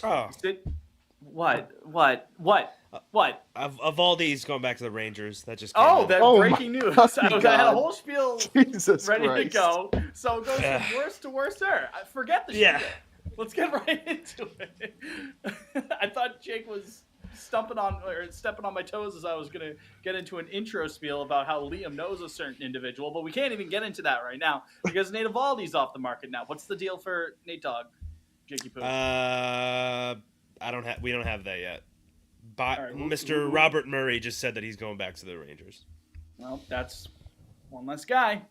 Oh, What? of all these, going back to the Rangers, that just came Oh, out. that Oh breaking news. fucking I had a God. whole spiel Jesus ready Christ. to go. So it goes Ugh. from worst to worst there. Forget the Yeah. shit. Let's get right into it. I thought Jake was stepping on my toes as I was going to get into an intro spiel about how Liam knows a certain individual, but we can't even get into that right now because Nate Evaldi's off the market now. What's the deal for Nate Dogg, Jakey Poo? We don't have that yet. But right, Mr. Robert Murray just said that he's going back to the Rangers. Well, that's one less guy.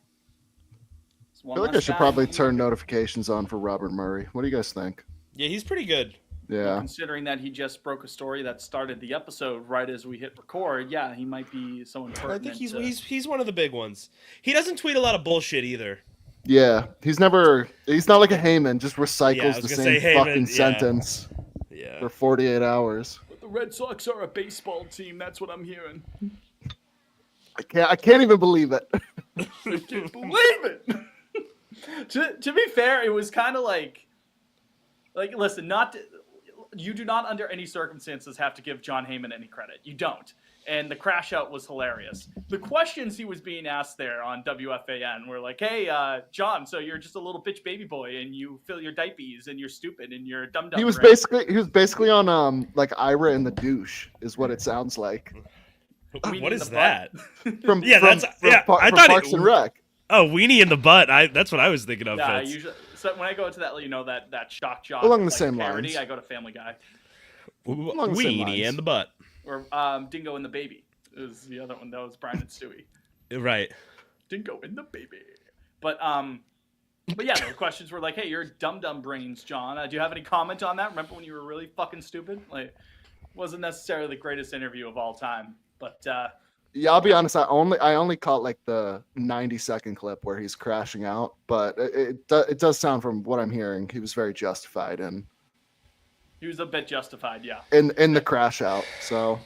I feel like I should probably turn notifications on for Robert Murray. What do you guys think? Yeah, he's pretty good. Yeah. Considering that he just broke a story that started the episode right as we hit record, yeah, he might be someone pertinent. I think he's one of the big ones. He doesn't tweet a lot of bullshit either. Yeah. He's not like a Heyman, just recycles the same fucking sentence for 48 hours. But the Red Sox are a baseball team, that's what I'm hearing. I can't even believe it. I can't believe it. To be fair, it was kind of like listen, you do not under any circumstances have to give John Heyman any credit. You don't. And the crash out was hilarious. The questions he was being asked there on WFAN were like, hey, John, so you're just a little bitch baby boy and you fill your diapers and you're stupid and you're dumb. He was basically on like Ira and the douche is what it sounds like. What is that? From Parks and Rec. Oh, weenie in the butt. That's what I was thinking of. Yeah, usually. So when I go to that, that shock jock along the same parody, lines, I go to Family Guy. Weenie in the butt. Or Dingo and the Baby is the other one. That was Brian and Stewie. Right. Dingo and the Baby. But yeah, the questions were like, hey, you're dumb brains, John. Do you have any comment on that? Remember when you were really fucking stupid? Like, wasn't necessarily the greatest interview of all time, but. Yeah, I'll be honest. I only caught like the 90-second clip where he's crashing out, but it does sound from what I'm hearing he was very justified in. He was a bit justified, yeah. In the crash out, so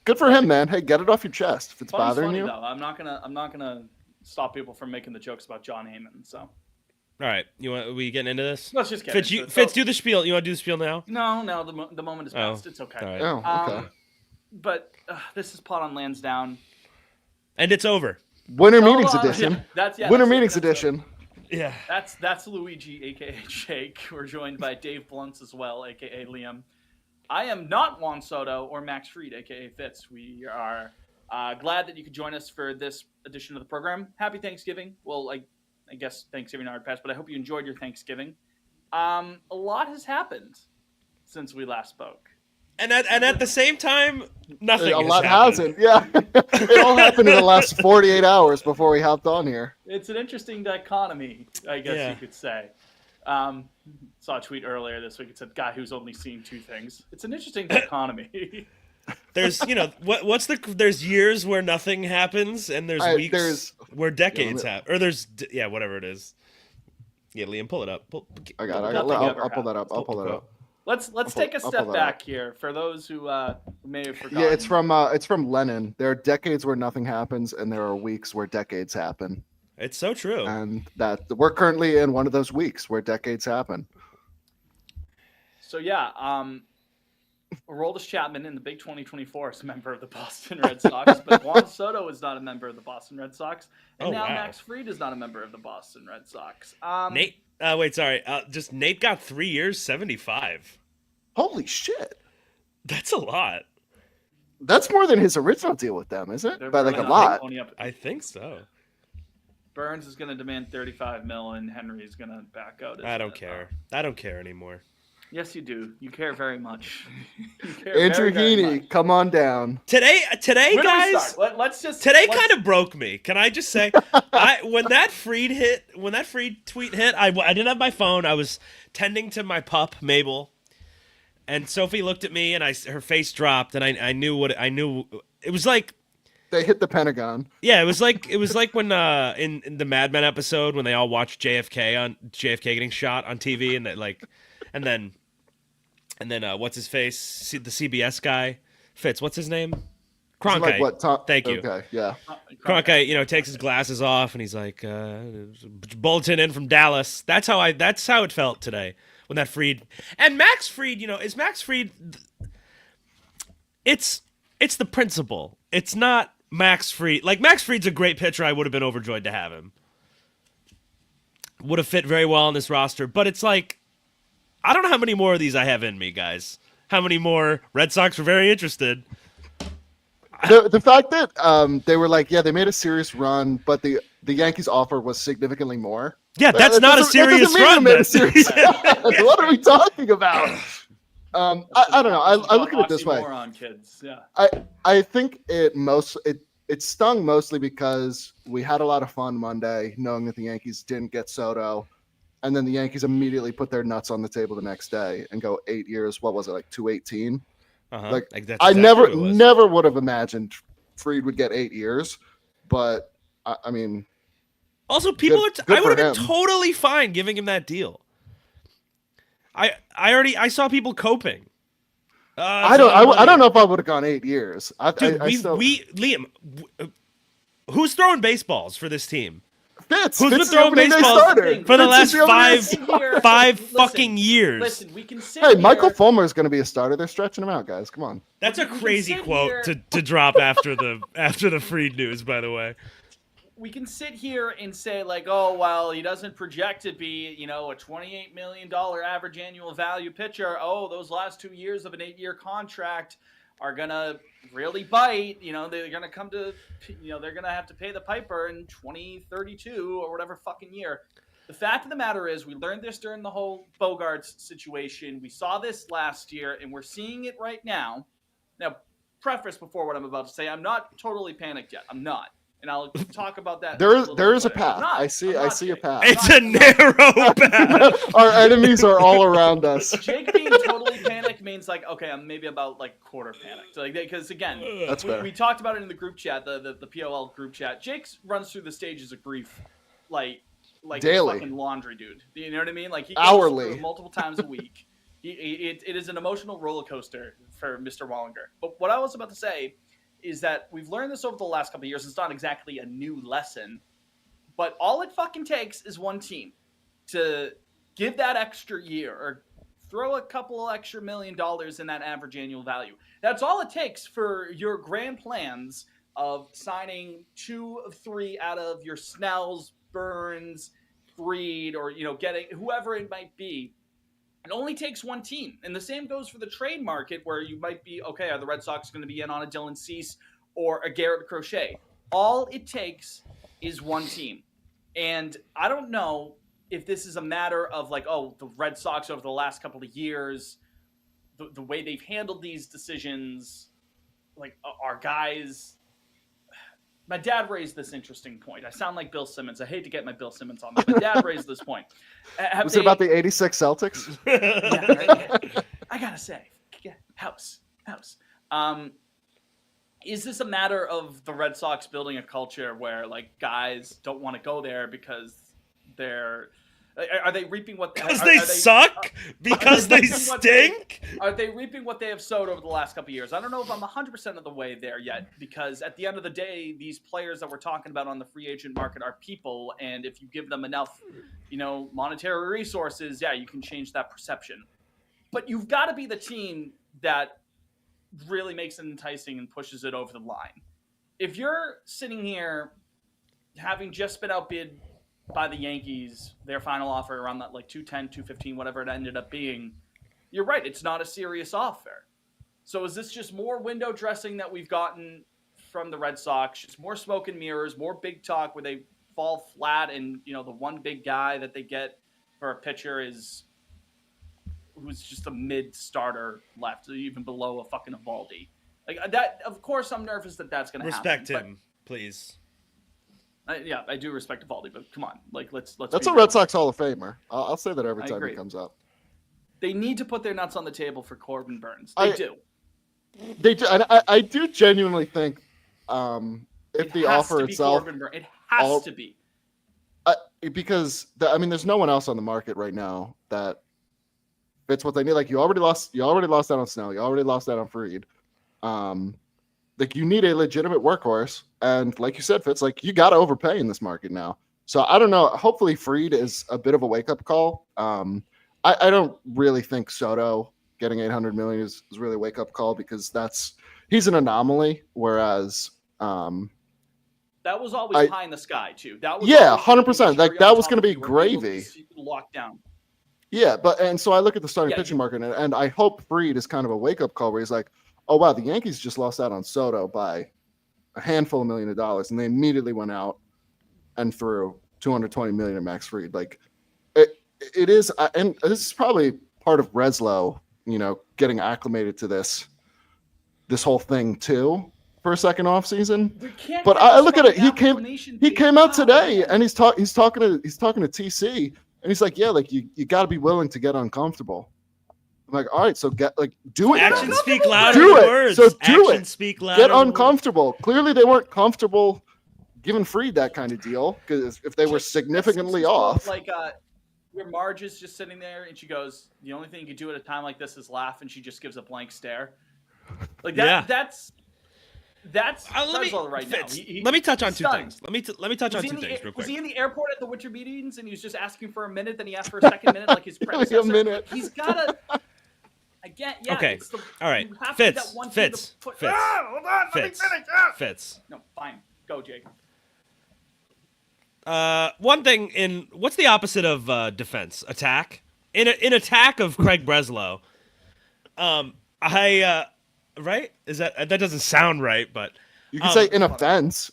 good for him, man. Hey, get it off your chest if it's bothering you. Though. I'm not gonna stop people from making the jokes about John Heyman. So. All right, we getting into this? Let's just get Fitz, into it. Fitz, do the spiel. You want to do the spiel now? No, the moment is past. It's okay. All right. Oh, okay. But this is Pot on Lansdowne. And it's over. Winter Meetings Edition. Yeah, Winter Meetings Edition. Yeah. That's Luigi, aka Jake. We're joined by Dave Blunts as well, aka Liam. I am not Juan Soto or Max Fried, aka Fitz. We are glad that you could join us for this edition of the program. Happy Thanksgiving. Well, I guess Thanksgiving already passed, but I hope you enjoyed your Thanksgiving. A lot has happened since we last spoke. And at the same time, nothing. A lot hasn't. Yeah, it all happened in the last 48 hours before we hopped on here. It's an interesting dichotomy, I guess you could say. Saw a tweet earlier this week. It said, "Guy who's only seen two things." It's an interesting dichotomy. There's, there's years where nothing happens, and there's weeks where decades happen, or there's whatever it is. Yeah, Liam, pull it up. I got it. I'll pull that up. I'll pull it up. Let's take a step back here for those who may have forgotten. Yeah, it's from Lenin. There are decades where nothing happens, and there are weeks where decades happen. It's so true. And that we're currently in one of those weeks where decades happen. So yeah, Aroldis Chapman in the big 2024 is a member of the Boston Red Sox, but Juan Soto is not a member of the Boston Red Sox, and Max Fried is not a member of the Boston Red Sox. Nate, wait, sorry, just Nate got 3 years, 75. Holy shit, that's a lot. That's more than his original deal with them, isn't it? By like a lot. I think so. Burns is going to demand $35 million, and Henry is going to back out. I don't care. I don't care anymore. Yes, you do. You care very much. Andrew Heaney, come on down. Today, guys. Today kind of broke me. Can I just say, when that Fried tweet hit, I didn't have my phone. I was tending to my pup Mabel, and Sophie looked at me, and her face dropped, and I knew it was like. They hit the Pentagon. Yeah, it was like when in the Mad Men episode when they all watched JFK getting shot on TV, and then what's his face? The CBS guy, Fitz. What's his name? Cronkite. Thank you. Okay, yeah. Cronkite, takes his glasses off and he's like, bulletin in from Dallas. That's how it felt today. when that Fried and Max Fried, is Max Fried. It's the principle. It's not Max Fried. Like Max Fried's a great pitcher. I would have been overjoyed to have him. Would have fit very well on this roster, but it's like I don't know how many more of these I have in me, guys. How many more Red Sox were very interested. The fact that they were like, yeah, they made a serious run, but the Yankees offer was significantly more. Yeah, that's not a serious run. What are we talking about? I don't know. I look at it this way. Kids. Yeah. I think it stung mostly because we had a lot of fun Monday knowing that the Yankees didn't get Soto, and then the Yankees immediately put their nuts on the table the next day and go 8 years. What was it, like 218? Like I never would have imagined Fried would get 8 years, but I mean, also people I would have been totally fine giving him that deal. I saw people coping. I don't know if I would have gone 8 years. Liam, who's throwing baseballs for this team? Fitz. Who's been throwing baseballs for the last five fucking years? Listen, we can sit Hey, here. Michael Fulmer is going to be a starter. They're stretching him out, guys. Come on. That's a crazy quote to drop after the Fried news, by the way. We can sit here and say like, oh, well, he doesn't project to be, a $28 million average annual value pitcher. Oh, those last 2 years of an 8-year contract are going to really bite. They're going to come to, they're going to have to pay the piper in 2032 or whatever fucking year. The fact of the matter is we learned this during the whole Bogarts situation. We saw this last year and we're seeing it right now. Now, preface before what I'm about to say, I'm not totally panicked yet. I'm not. And I'll talk about that. There is a path. I see a path. It's a narrow path. Our enemies are all around us. Jake being totally panicked means like, okay, I'm maybe about like quarter panicked. Like, because again, we talked about it in the group chat, the POL group chat. Jake runs through the stages of grief like daily. Fucking laundry, dude. You know what I mean? Like he hourly, goes through multiple times a week. It is an emotional roller coaster for Mr. Wallinger. But what I was about to say is that we've learned this over the last couple of years. It's not exactly a new lesson, but all it fucking takes is one team to give that extra year or throw a couple extra $1 million in that average annual value. That's all it takes for your grand plans of signing 2 of 3 out of your Snells, Burns, Fried, or getting whoever it might be. It only takes one team. And the same goes for the trade market where you might be, okay, are the Red Sox going to be in on a Dylan Cease or a Garrett Crochet? All it takes is one team. And I don't know if this is a matter of like, oh, the Red Sox over the last couple of years, the way they've handled these decisions, like our guys. My dad raised this interesting point. I sound like Bill Simmons. I hate to get my Bill Simmons on, but my dad raised this point. Was it about the 86 Celtics? Yeah, right? I gotta say, house. Is this a matter of the Red Sox building a culture where like guys don't want to go there because are they reaping what? Because they suck? Because they stink? Are they reaping what they have sowed over the last couple of years? I don't know if I'm 100% of the way there yet, because at the end of the day, these players that we're talking about on the free agent market are people, and if you give them enough, monetary resources, yeah, you can change that perception. But you've got to be the team that really makes it enticing and pushes it over the line. If you're sitting here having just been outbid by the Yankees, their final offer around that like 210, 215, whatever it ended up being, you're right, it's not a serious offer. So is this just more window dressing that we've gotten from the Red Sox? Just more smoke and mirrors, more big talk where they fall flat and, the one big guy that they get for a pitcher who's just a mid-starter left, even below a fucking Evaldi. Like that, of course I'm nervous that's going to happen. Respect him, please. I do respect Evaldi, but come on, like let's. That's a Red Sox Hall of Famer. I'll say that every time he comes up. They need to put their nuts on the table for Corbin Burns. They do. They do, and I do genuinely think, if the offer itself, it has to be. Because there's no one else on the market right now that fits what they need. Like you already lost out on Snell. You already lost out on Fried. Like you need a legitimate workhorse, and like you said, Fitz, like you got to overpay in this market now. So I don't know. Hopefully, Fried is a bit of a wake up call. I don't really think Soto getting $800 million is really a wake up call, because he's an anomaly. Whereas that was always pie in the sky too. That was 100%. Like that was going to be gravy. Locked down. Yeah, and so I look at the starting pitching market, and I hope Fried is kind of a wake up call where he's like, oh wow, the Yankees just lost out on Soto by a handful of $1 million, and they immediately went out and threw $220 million at Max Fried. Like it is, and this is probably part of Breslow, getting acclimated to this whole thing too for a second off season. But I look at it. He came out today, and he's talking to TC, and he's like, yeah, like you got to be willing to get uncomfortable. I'm like, all right, so do it. Actions speak louder than words. So do Actions it. Speak louder. Get uncomfortable. Clearly, they weren't comfortable giving Fried that kind of deal, because if they were significantly off, like where Marge is just sitting there and she goes, the only thing you can do at a time like this is laugh, and she just gives a blank stare. Like that. Yeah. That's right now. Let me touch on two things. Let me touch on two things real quick. Was he in the airport at the winter meetings and he was just asking for a minute, then he asked for a second minute like his predecessor? A minute. He's gotta. Again, yeah. Okay. All right. Fitz. Hold on. Let me finish. Fitz. No, fine. Go, Jake. One thing what's the opposite of defense? Attack. In attack of Craig Breslow. Right? Is that doesn't sound right, but you can say in offense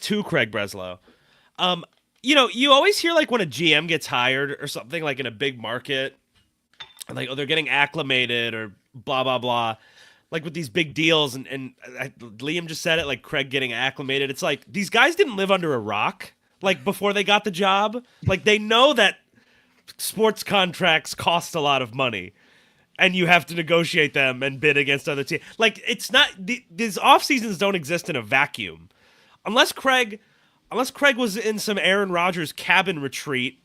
to Craig Breslow. You always hear like when a GM gets hired or something, like in a big market, like, oh, they're getting acclimated or blah blah blah, like with these big deals, and Liam just said it, like Craig getting acclimated. It's like these guys didn't live under a rock like before they got the job. Like they know that sports contracts cost a lot of money, and you have to negotiate them and bid against other teams. Like it's not these off seasons don't exist in a vacuum, unless Craig was in some Aaron Rodgers cabin retreat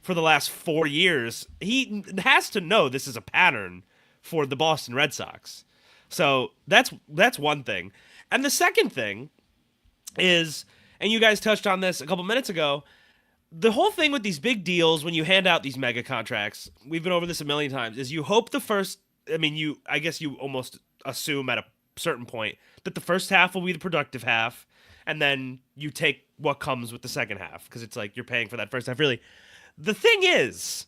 for the last 4 years. He has to know this is a pattern for the Boston Red Sox. So that's one thing. And the second thing is, and you guys touched on this a couple minutes ago, the whole thing with these big deals, when you hand out these mega contracts, we've been over this a million times, is you hope I guess you almost assume at a certain point that the first half will be the productive half, and then you take what comes with the second half, because it's like you're paying for that first half. Really, the thing is,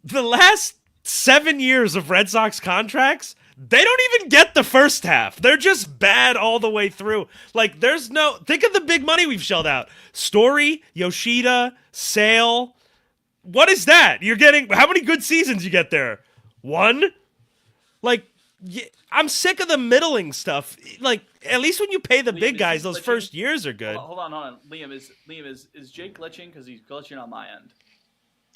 the last 7 years of Red Sox contracts, they don't even get the first half. They're just bad all the way through. Like, think of the big money we've shelled out. Story, Yoshida, Sale. What is that? You're getting, how many good seasons you get there? One? Like, I'm sick of the middling stuff. Like, at least when you pay the big guys, those first years are good. Hold on. Liam, is Jake glitching? Because he's glitching on my end.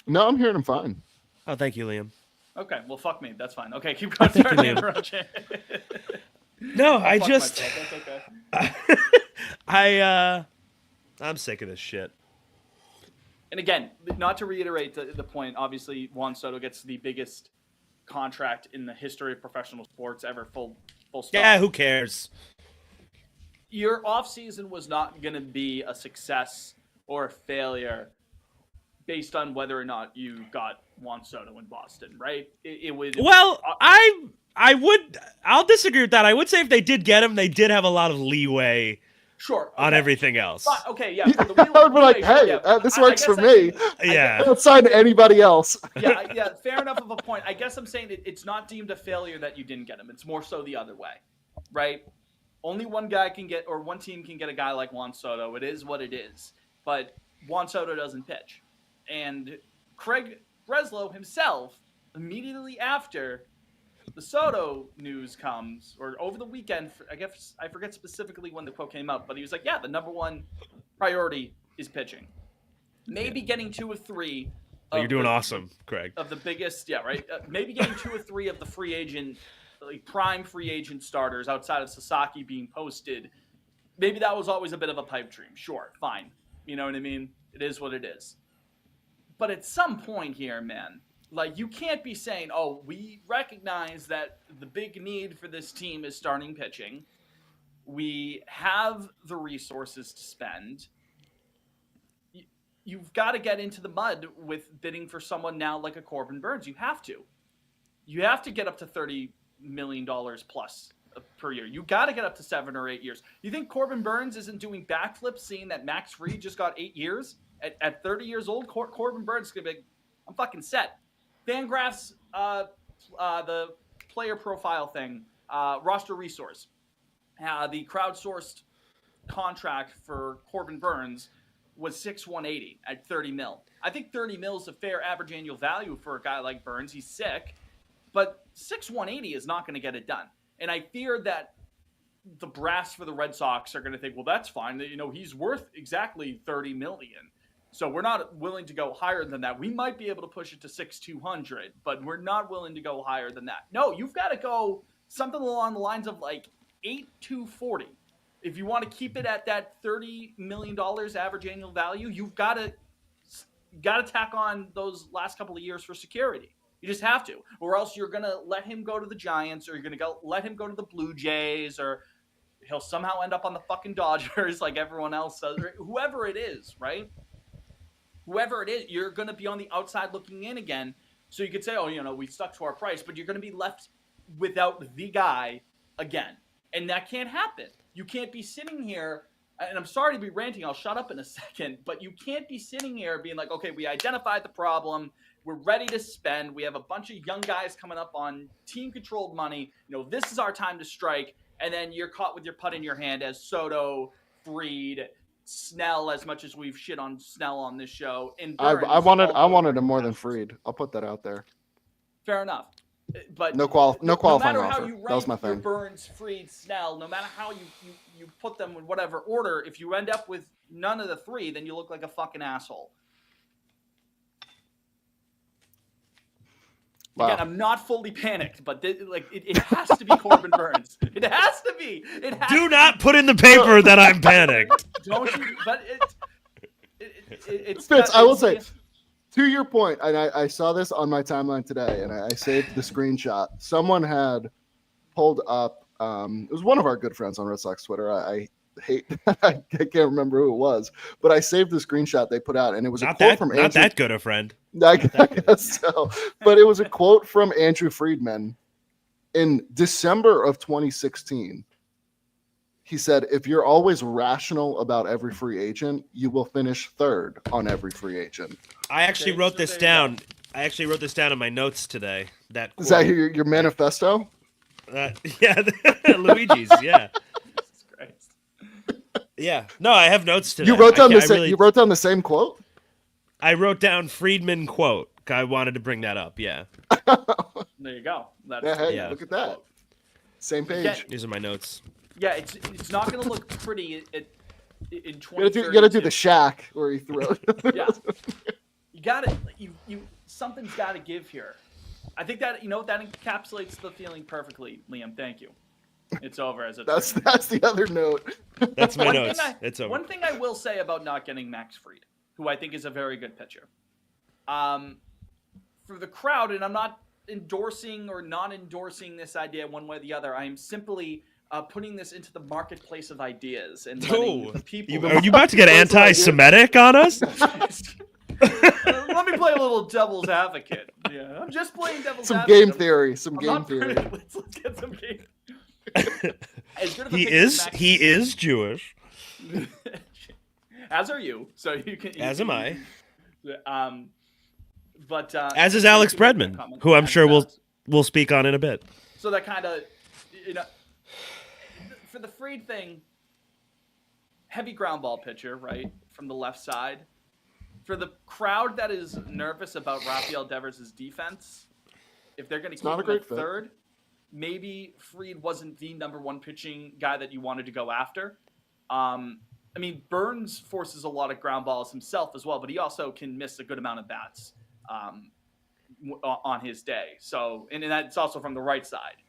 No, I'm hearing him fine. Oh, thank you, Liam. Okay, well, fuck me. That's fine. Okay, keep going. Sorry to interrupt you. No, I just... That's okay. I'm sick of this shit. And again, not to reiterate the point, obviously Juan Soto gets the biggest contract in the history of professional sports ever, full stop. Yeah, who cares? Your offseason was not going to be a success or a failure based on whether or not you got Juan Soto in Boston, right? It would. Well, I'll disagree with that. I would say if they did get him, they did have a lot of leeway. Sure. Okay. On everything else. But, okay, yeah. I would be like, hey, this works for me. Yeah. I don't sign to anybody else. Yeah. Fair enough of a point. I guess I'm saying it's not deemed a failure that you didn't get him. It's more so the other way, right? Only one guy can get, or one team can get a guy like Juan Soto. It is what it is. But Juan Soto doesn't pitch. And Craig Breslow himself, immediately after the Soto news comes, or over the weekend, I guess I forget specifically when the quote came out, but he was like, yeah, the number one priority is pitching. Maybe getting 2 or 3. You're doing awesome, Craig. Of the biggest, yeah, right? Maybe getting 2 or 3 of the free agent, like prime free agent starters outside of Sasaki being posted. Maybe that was always a bit of a pipe dream. Sure, fine. You know what I mean? It is what it is. But at some point here, man, like, you can't be saying, oh, we recognize that the big need for this team is starting pitching. We have the resources to spend. you've got to get into the mud with bidding for someone now like a Corbin Burns. You have to. You have to get up to $30 million plus per year. You got to get up to 7 or 8 years. You think Corbin Burns isn't doing backflips seeing that Max Fried just got 8 years? At 30 years old, Corbin Burns is going to be like, I'm fucking set. Fangraphs, the player profile thing, roster resource, the crowdsourced contract for Corbin Burns was 6,180 at 30 mil. I think 30 mil is a fair average annual value for a guy like Burns. He's sick, but 6,180 is not going to get it done. And I fear that the brass for the Red Sox are going to think, well, that's fine. You know, he's worth exactly 30 million. So we're not willing to go higher than that. We might be able to push it to 6,200, but we're not willing to go higher than that. No, you've got to go something along the lines of like 8,240. If you want to keep it at that $30 million average annual value, you've got to tack on those last couple of years for security. You just have to, or else you're going to let him go to the Giants, or you're going to let him go to the Blue Jays, or he'll somehow end up on the fucking Dodgers like everyone else does, or whoever it is, right? Whoever it is, you're going to be on the outside looking in again. So you could say, oh, you know, we stuck to our price, but you're going to be left without the guy again. And that can't happen. You can't be sitting here, and I'm sorry to be ranting, I'll shut up in a second, but you can't be sitting here being like, okay, we identified the problem, we're ready to spend, we have a bunch of young guys coming up on team-controlled money, you know, this is our time to strike, and then you're caught with your putt in your hand as Soto, Fried, Snell, as much as we've shit on Snell on this show. And Burns, I wanted him more than Fried. I'll put that out there. Fair enough. But no qualifying matter offer. How you rank that was my thing. Your Burns, Fried, Snell, no matter how you put them in whatever order, if you end up with none of the three, then you look like a fucking asshole. Wow. Again, I'm not fully panicked, but it has to be Corbin Burns. It has to be. Do not put in the paper that I'm panicked. Don't you? But it's. Fitz, I will say, to your point, and I saw this on my timeline today, and I saved the screenshot. Someone had pulled up. It was one of our good friends on Red Sox Twitter. I hate. I can't remember who it was, but I saved the screenshot they put out, and it was a quote from Andrew. Not that good a friend. I guess so. But it was a quote from Andrew Friedman in December of 2016. He said, if you're always rational about every free agent, you will finish third on every free agent. I actually wrote this down. I actually wrote this down in my notes today. That quote. Is that your manifesto? Yeah, Luigi's, yeah. Jesus Christ. Yeah. No, I have notes today. You wrote down you wrote down the same quote? I wrote down Friedman quote. I wanted to bring that up. Yeah. There you go. Look at that. Same page. Yeah. These are my notes. Yeah, it's not going to look pretty in 20. You got to do the Shaq where he throws. Yeah. You got it. You something's got to give here. I think that that encapsulates the feeling perfectly, Liam. Thank you. It's over as it's. That's the other note. That's my notes. It's over. One thing I will say about not getting Max Fried, who I think is a very good pitcher. For the crowd, and I'm not endorsing or not endorsing this idea one way or the other. I am simply putting this into the marketplace of ideas and letting people. Are you about to get anti-Semitic on us? Let me play a little devil's advocate. Yeah, I'm just playing devil's advocate. Game theory. Some game theory. Let's get some game. He is Jewish. As are you. So you can. As am I. But as is Alex Bredman, who I'm sure we'll speak on in a bit. So that kind of, for the Fried thing, heavy ground ball pitcher, right, from the left side. For the crowd that is nervous about Rafael Devers' defense, if they're going to keep him at third, maybe Fried wasn't the number one pitching guy that you wanted to go after. I mean, Burns forces a lot of ground balls himself as well, but he also can miss a good amount of bats on his day. So, and that's also from the right side.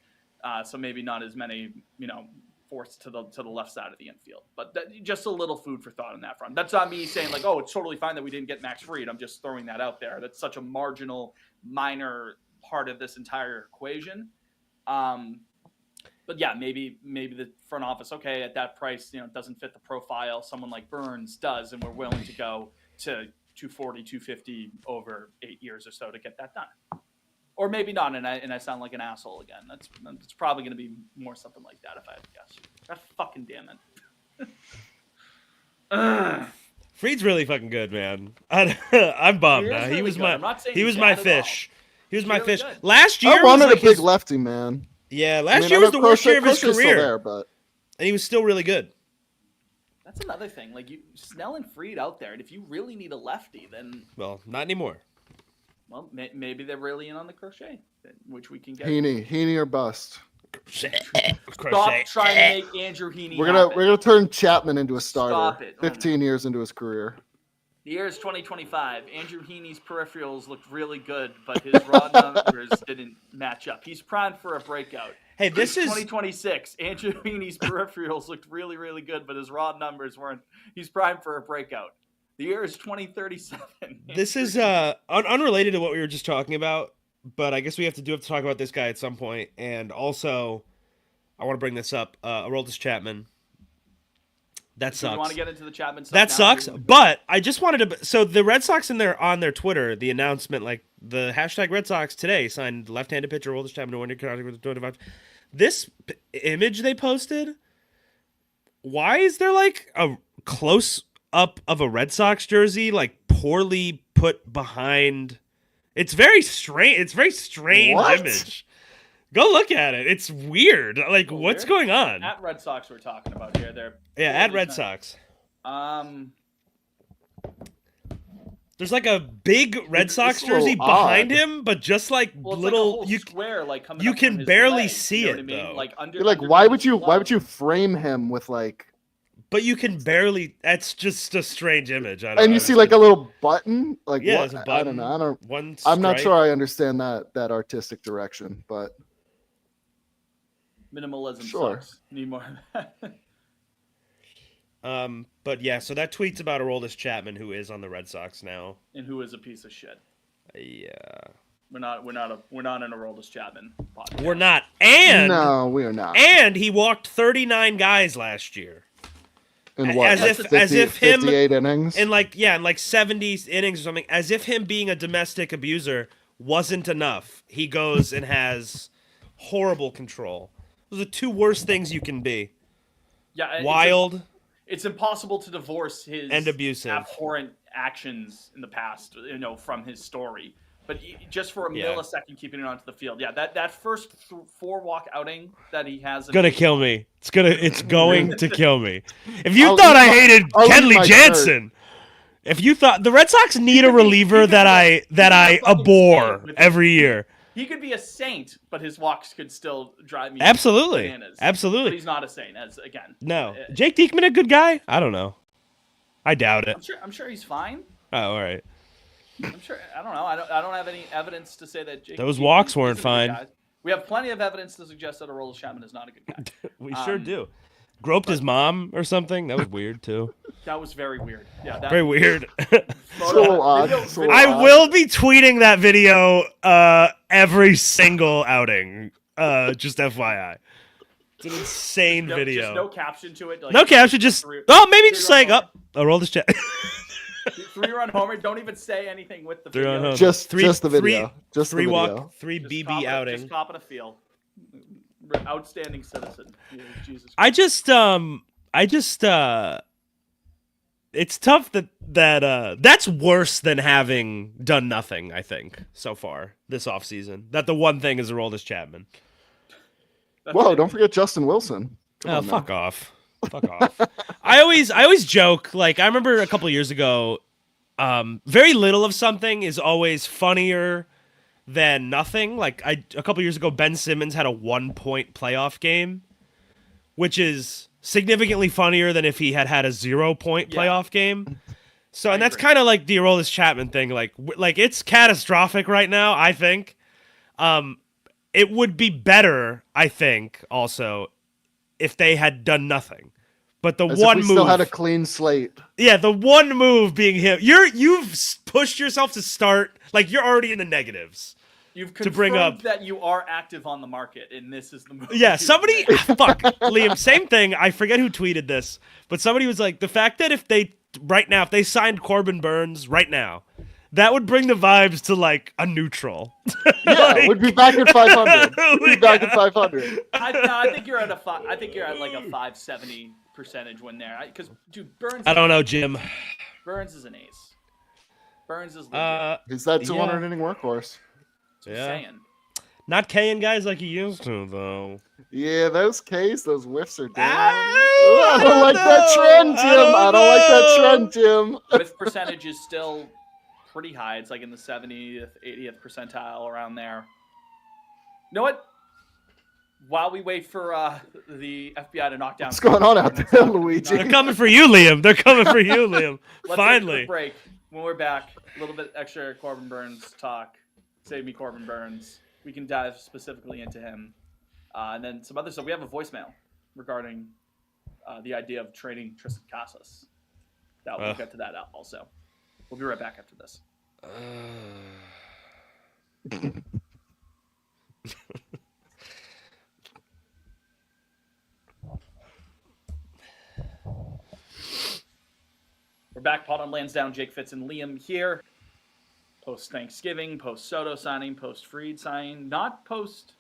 So maybe not as many, forced to the left side of the infield. But just a little food for thought on that front. That's not me saying like, oh, it's totally fine that we didn't get Max Fried. I'm just throwing that out there. That's such a minor part of this entire equation. But yeah, maybe the front office, okay, at that price, it doesn't fit the profile. Someone like Burns does, and we're willing to go to 240, 250 over 8 years or so to get that done. Or maybe not, and I sound like an asshole again. That's probably going to be more something like that if I had to guess. God fucking damn it. Fried's really fucking good, man. I'm bummed. He was my fish. He was my fish. Good. Last year I wanted was a big lefty, man. Yeah, last year was the worst year of his career. There, but... And he was still really good. That's another thing. Like, Snell and Fried out there, and if you really need a lefty, then... Well, not anymore. Well, maybe they're really in on the Crochet, which we can get. Heaney or bust. Crochet. Stop trying to make Andrew Heaney. We're gonna turn Chapman into a starter. Stop it. 15 years into his career. The year is 2025. Andrew Heaney's peripherals looked really good, but his raw numbers didn't match up. He's primed for a breakout. Hey, this is 2026. Andrew Heaney's peripherals looked really, really good, but his raw numbers weren't. He's primed for a breakout. The year is 2037. This is unrelated to what we were just talking about, but I guess we have to talk about this guy at some point. And also, I want to bring this up. Aroldis Chapman. That sucks. You want to get into the Chapman stuff? That sucks. But I just wanted to. So the Red Sox on their Twitter, the announcement, like the hashtag Red Sox today signed left-handed pitcher Aroldis Chapman to 1 year contract with 25. This image they posted. Why is there like a close up of a Red Sox jersey, like poorly put behind? It's very strange. It's a very strange image. Go look at it. It's weird. Like, what's going on? At Red Sox, we're talking about here. At Red Sox. There's like a big Red Sox jersey behind him, but just like little like square, like coming you up can from his barely leg, see you know it what I mean? though. Like why would you frame him with like? But you can barely. That's just a strange image. You see like a little button. Like yeah, what? There's a button. I don't know. One. I'm not sure I understand that artistic direction, but minimalism sucks. Need more of that. But yeah, so that tweet's about Aroldis Chapman, who is on the Red Sox now, and who is a piece of shit. Yeah, we're not an Aroldis Chapman podcast. We're not, and no, we are not. And he walked 39 guys last year. In what? As if him 58 innings. In like 70 innings or something. As if him being a domestic abuser wasn't enough. He goes and has horrible control. Those are the two worst things you can be. Yeah, wild. It's impossible to divorce his and abusive, abhorrent actions in the past, from his story. But just for a millisecond, keeping it onto the field, that first 4-walk outing that he has, gonna kill me. It's going to kill me. If you thought I hated Kenley Jansen, if you thought the Red Sox need a reliever that I abhor every year. He could be a saint, but his walks could still drive me bananas. Absolutely. But he's not a saint, No. Jake Diekman a good guy? I don't know. I doubt it. I'm sure he's fine. Oh, all right. I'm sure. I don't know. I don't have any evidence to say that Jake. Those walks weren't fine. We have plenty of evidence to suggest that Aroldis Chapman is not a good guy. We sure do. Groped his mom or something? That was weird too. That was very weird. Yeah, very weird. So odd. I will be tweeting that video every single outing. Just FYI. It's an insane video. Just no caption to it. Like, no caption. Just maybe just saying Aroldis Chapman. 3-run homer. Don't even say anything with the video. Just the video. Just 3 the walk, video. 3 BB outing. Just copping a feel. Outstanding citizen. Jesus Christ. It's tough that's worse than having done nothing, I think, so far this offseason. That the one thing is Aroldis Chapman. Whoa, don't forget Justin Wilson. Fuck off. Fuck off. I always joke, like, I remember a couple years ago, very little of something is always funnier than nothing. Like, a couple years ago, Ben Simmons had a 1-point playoff game, which is significantly funnier than if he had a 0-point playoff game. So, and that's kind of like the Aroldis Chapman thing. Like it's catastrophic right now, I think. It would be better, I think, also, if they had done nothing. But the one move still had a clean slate. Yeah, the one move being him. You've pushed yourself to start, like, you're already in the negatives. You've confirmed that you are active on the market, and this is the move. Yeah, somebody fuck Liam, same thing. I forget who tweeted this, but somebody was like, the fact that if they right now, if they signed Corbin Burns right now, that would bring the vibes to like a neutral. Yeah, we'd be back at 500. We'd be back at 500. I think you're at I think you're at like a 570% win there. Because dude, Burns. I don't know, Jim. Burns is an ace. Burns is legit. He's that 200 inning workhorse. That's what I'm saying. Not K-ing guys like he used to, though. Yeah, those Ks, those whiffs are down. I don't like that trend, Jim. I don't like that trend, Jim. Whiff percentage is still pretty high. It's like in the 70th, 80th percentile around there. You know what? While we wait for the FBI to knock down... What's going on out there, Luigi? They're coming for you, Liam. They're coming for you, Liam. Let's Finally. take a quick break. When we're back, a little bit extra Corbin Burns talk. Save me Corbin Burns. We can dive specifically into him. And then some other stuff. We have a voicemail regarding the idea of trading Tristan Casas. We'll get to that also. We'll be right back after this. We're back. Pot on Lansdowne. Jake Fitz and Liam here. Post Thanksgiving, post Soto signing, post Fried signing, not post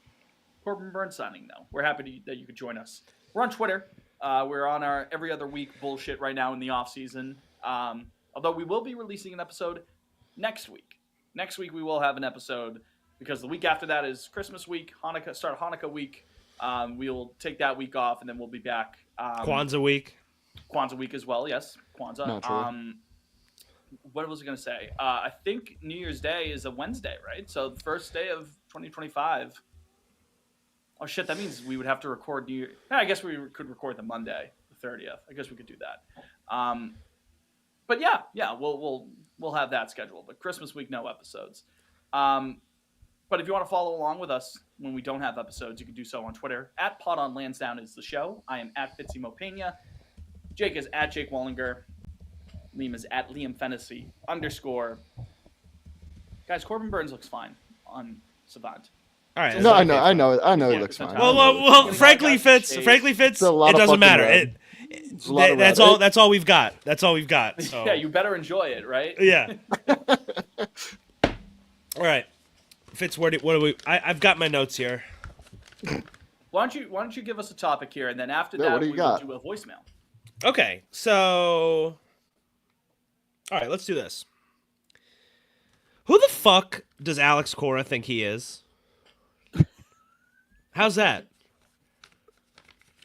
Corbin Burns signing though. We're happy that you could join us. We're on Twitter. We're on our every other week bullshit right now in the off season. Although we will be releasing an episode next week. Next week we will have an episode because the week after that is Christmas week, Hanukkah week. We'll take that week off and then we'll be back. Kwanzaa week as well. Yes, Kwanzaa. What was I going to say? I think New Year's Day is a Wednesday, right? So the first day of 2025. Oh, shit. That means we would have to record New Year. Yeah, I guess we could record the Monday, the 30th. I guess we could do that. But yeah, we'll have that scheduled. But Christmas week, no episodes. But if you want to follow along with us when we don't have episodes, you can do so on Twitter. @ Pot on Lansdowne is the show. I am @ Fitzy Mopena. Jake is @ Jake Wallinger. Liam is @ Liam Fennessy _ Guys, Corbin Burns looks fine on Savant. All right. No, I know he looks fine. Well, frankly, Fitz, it doesn't matter. That's all we've got. That's all we've got. So. Yeah, you better enjoy it, right? Yeah. All right, Fitz, what do we? I've got my notes here. Why don't you give us a topic here, and then after that we will do a voicemail. Okay, so all right, let's do this. Who the fuck does Alex Cora think he is? How's that?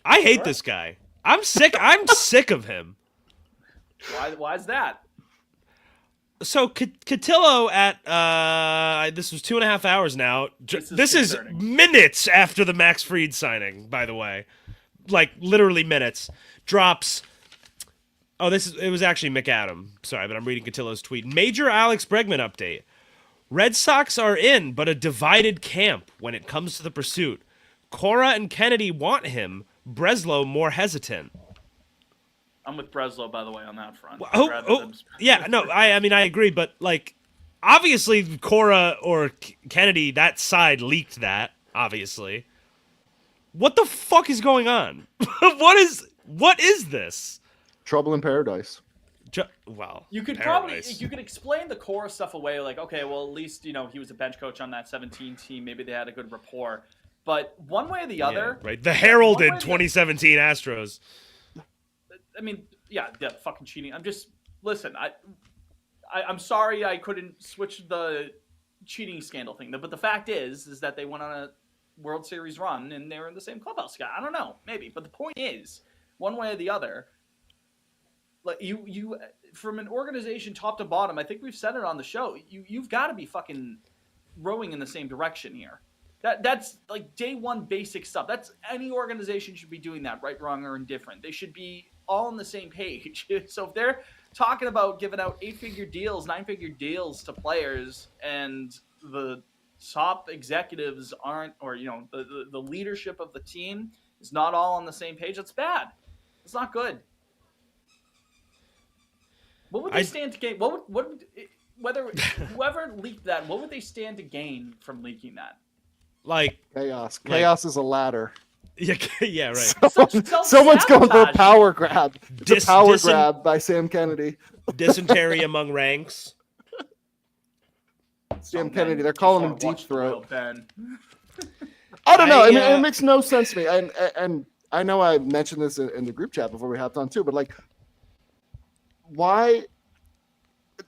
I hate this guy. I'm sick. I'm sick of him. Why is that? So Cotillo this was 2.5 hours now. This is minutes after the Max Fried signing, by the way. Like literally minutes. Drops. Oh, it was actually McAdam. Sorry, but I'm reading Cotillo's tweet. Major Alex Bregman update. Red Sox are in, but a divided camp when it comes to the pursuit. Cora and Kennedy want him. Breslow more hesitant. I'm with Breslow, by the way, on that front. Yeah, no, I mean, I agree, but, like, obviously Cora or Kennedy, that side leaked that, obviously. What the fuck is going on? What is this? Trouble in paradise. Well, you could probably explain the Cora stuff away, like, okay, well, at least, he was a bench coach on that 17 team. Maybe they had a good rapport. But one way or the other... Yeah, right. The heralded 2017 Astros. I mean, yeah, fucking cheating. Listen, I'm sorry I couldn't switch the cheating scandal thing. But the fact is that they went on a World Series run and they were in the same clubhouse. I don't know, maybe. But the point is, one way or the other, like you from an organization top to bottom, I think we've said it on the show, you've got to be fucking rowing in the same direction here. That's like day one basic stuff. That's any organization should be doing that, right, wrong, or indifferent. They should be all on the same page. So if they're talking about giving out 8-figure deals, 9-figure deals to players, and the top executives aren't, or the leadership of the team is not all on the same page, that's bad. It's not good. What would they stand to gain? Whether whoever leaked that, what would they stand to gain from leaking that? Like chaos. Chaos is a ladder. Yeah, right. Someone's going for a power grab. It's a power grab by Sam Kennedy. Dysentery among ranks. Sam Kennedy, they're calling him Deep Throat. Ben. I don't know. I mean, it makes no sense to me. And I know I mentioned this in the group chat before we hopped on too, but like, why?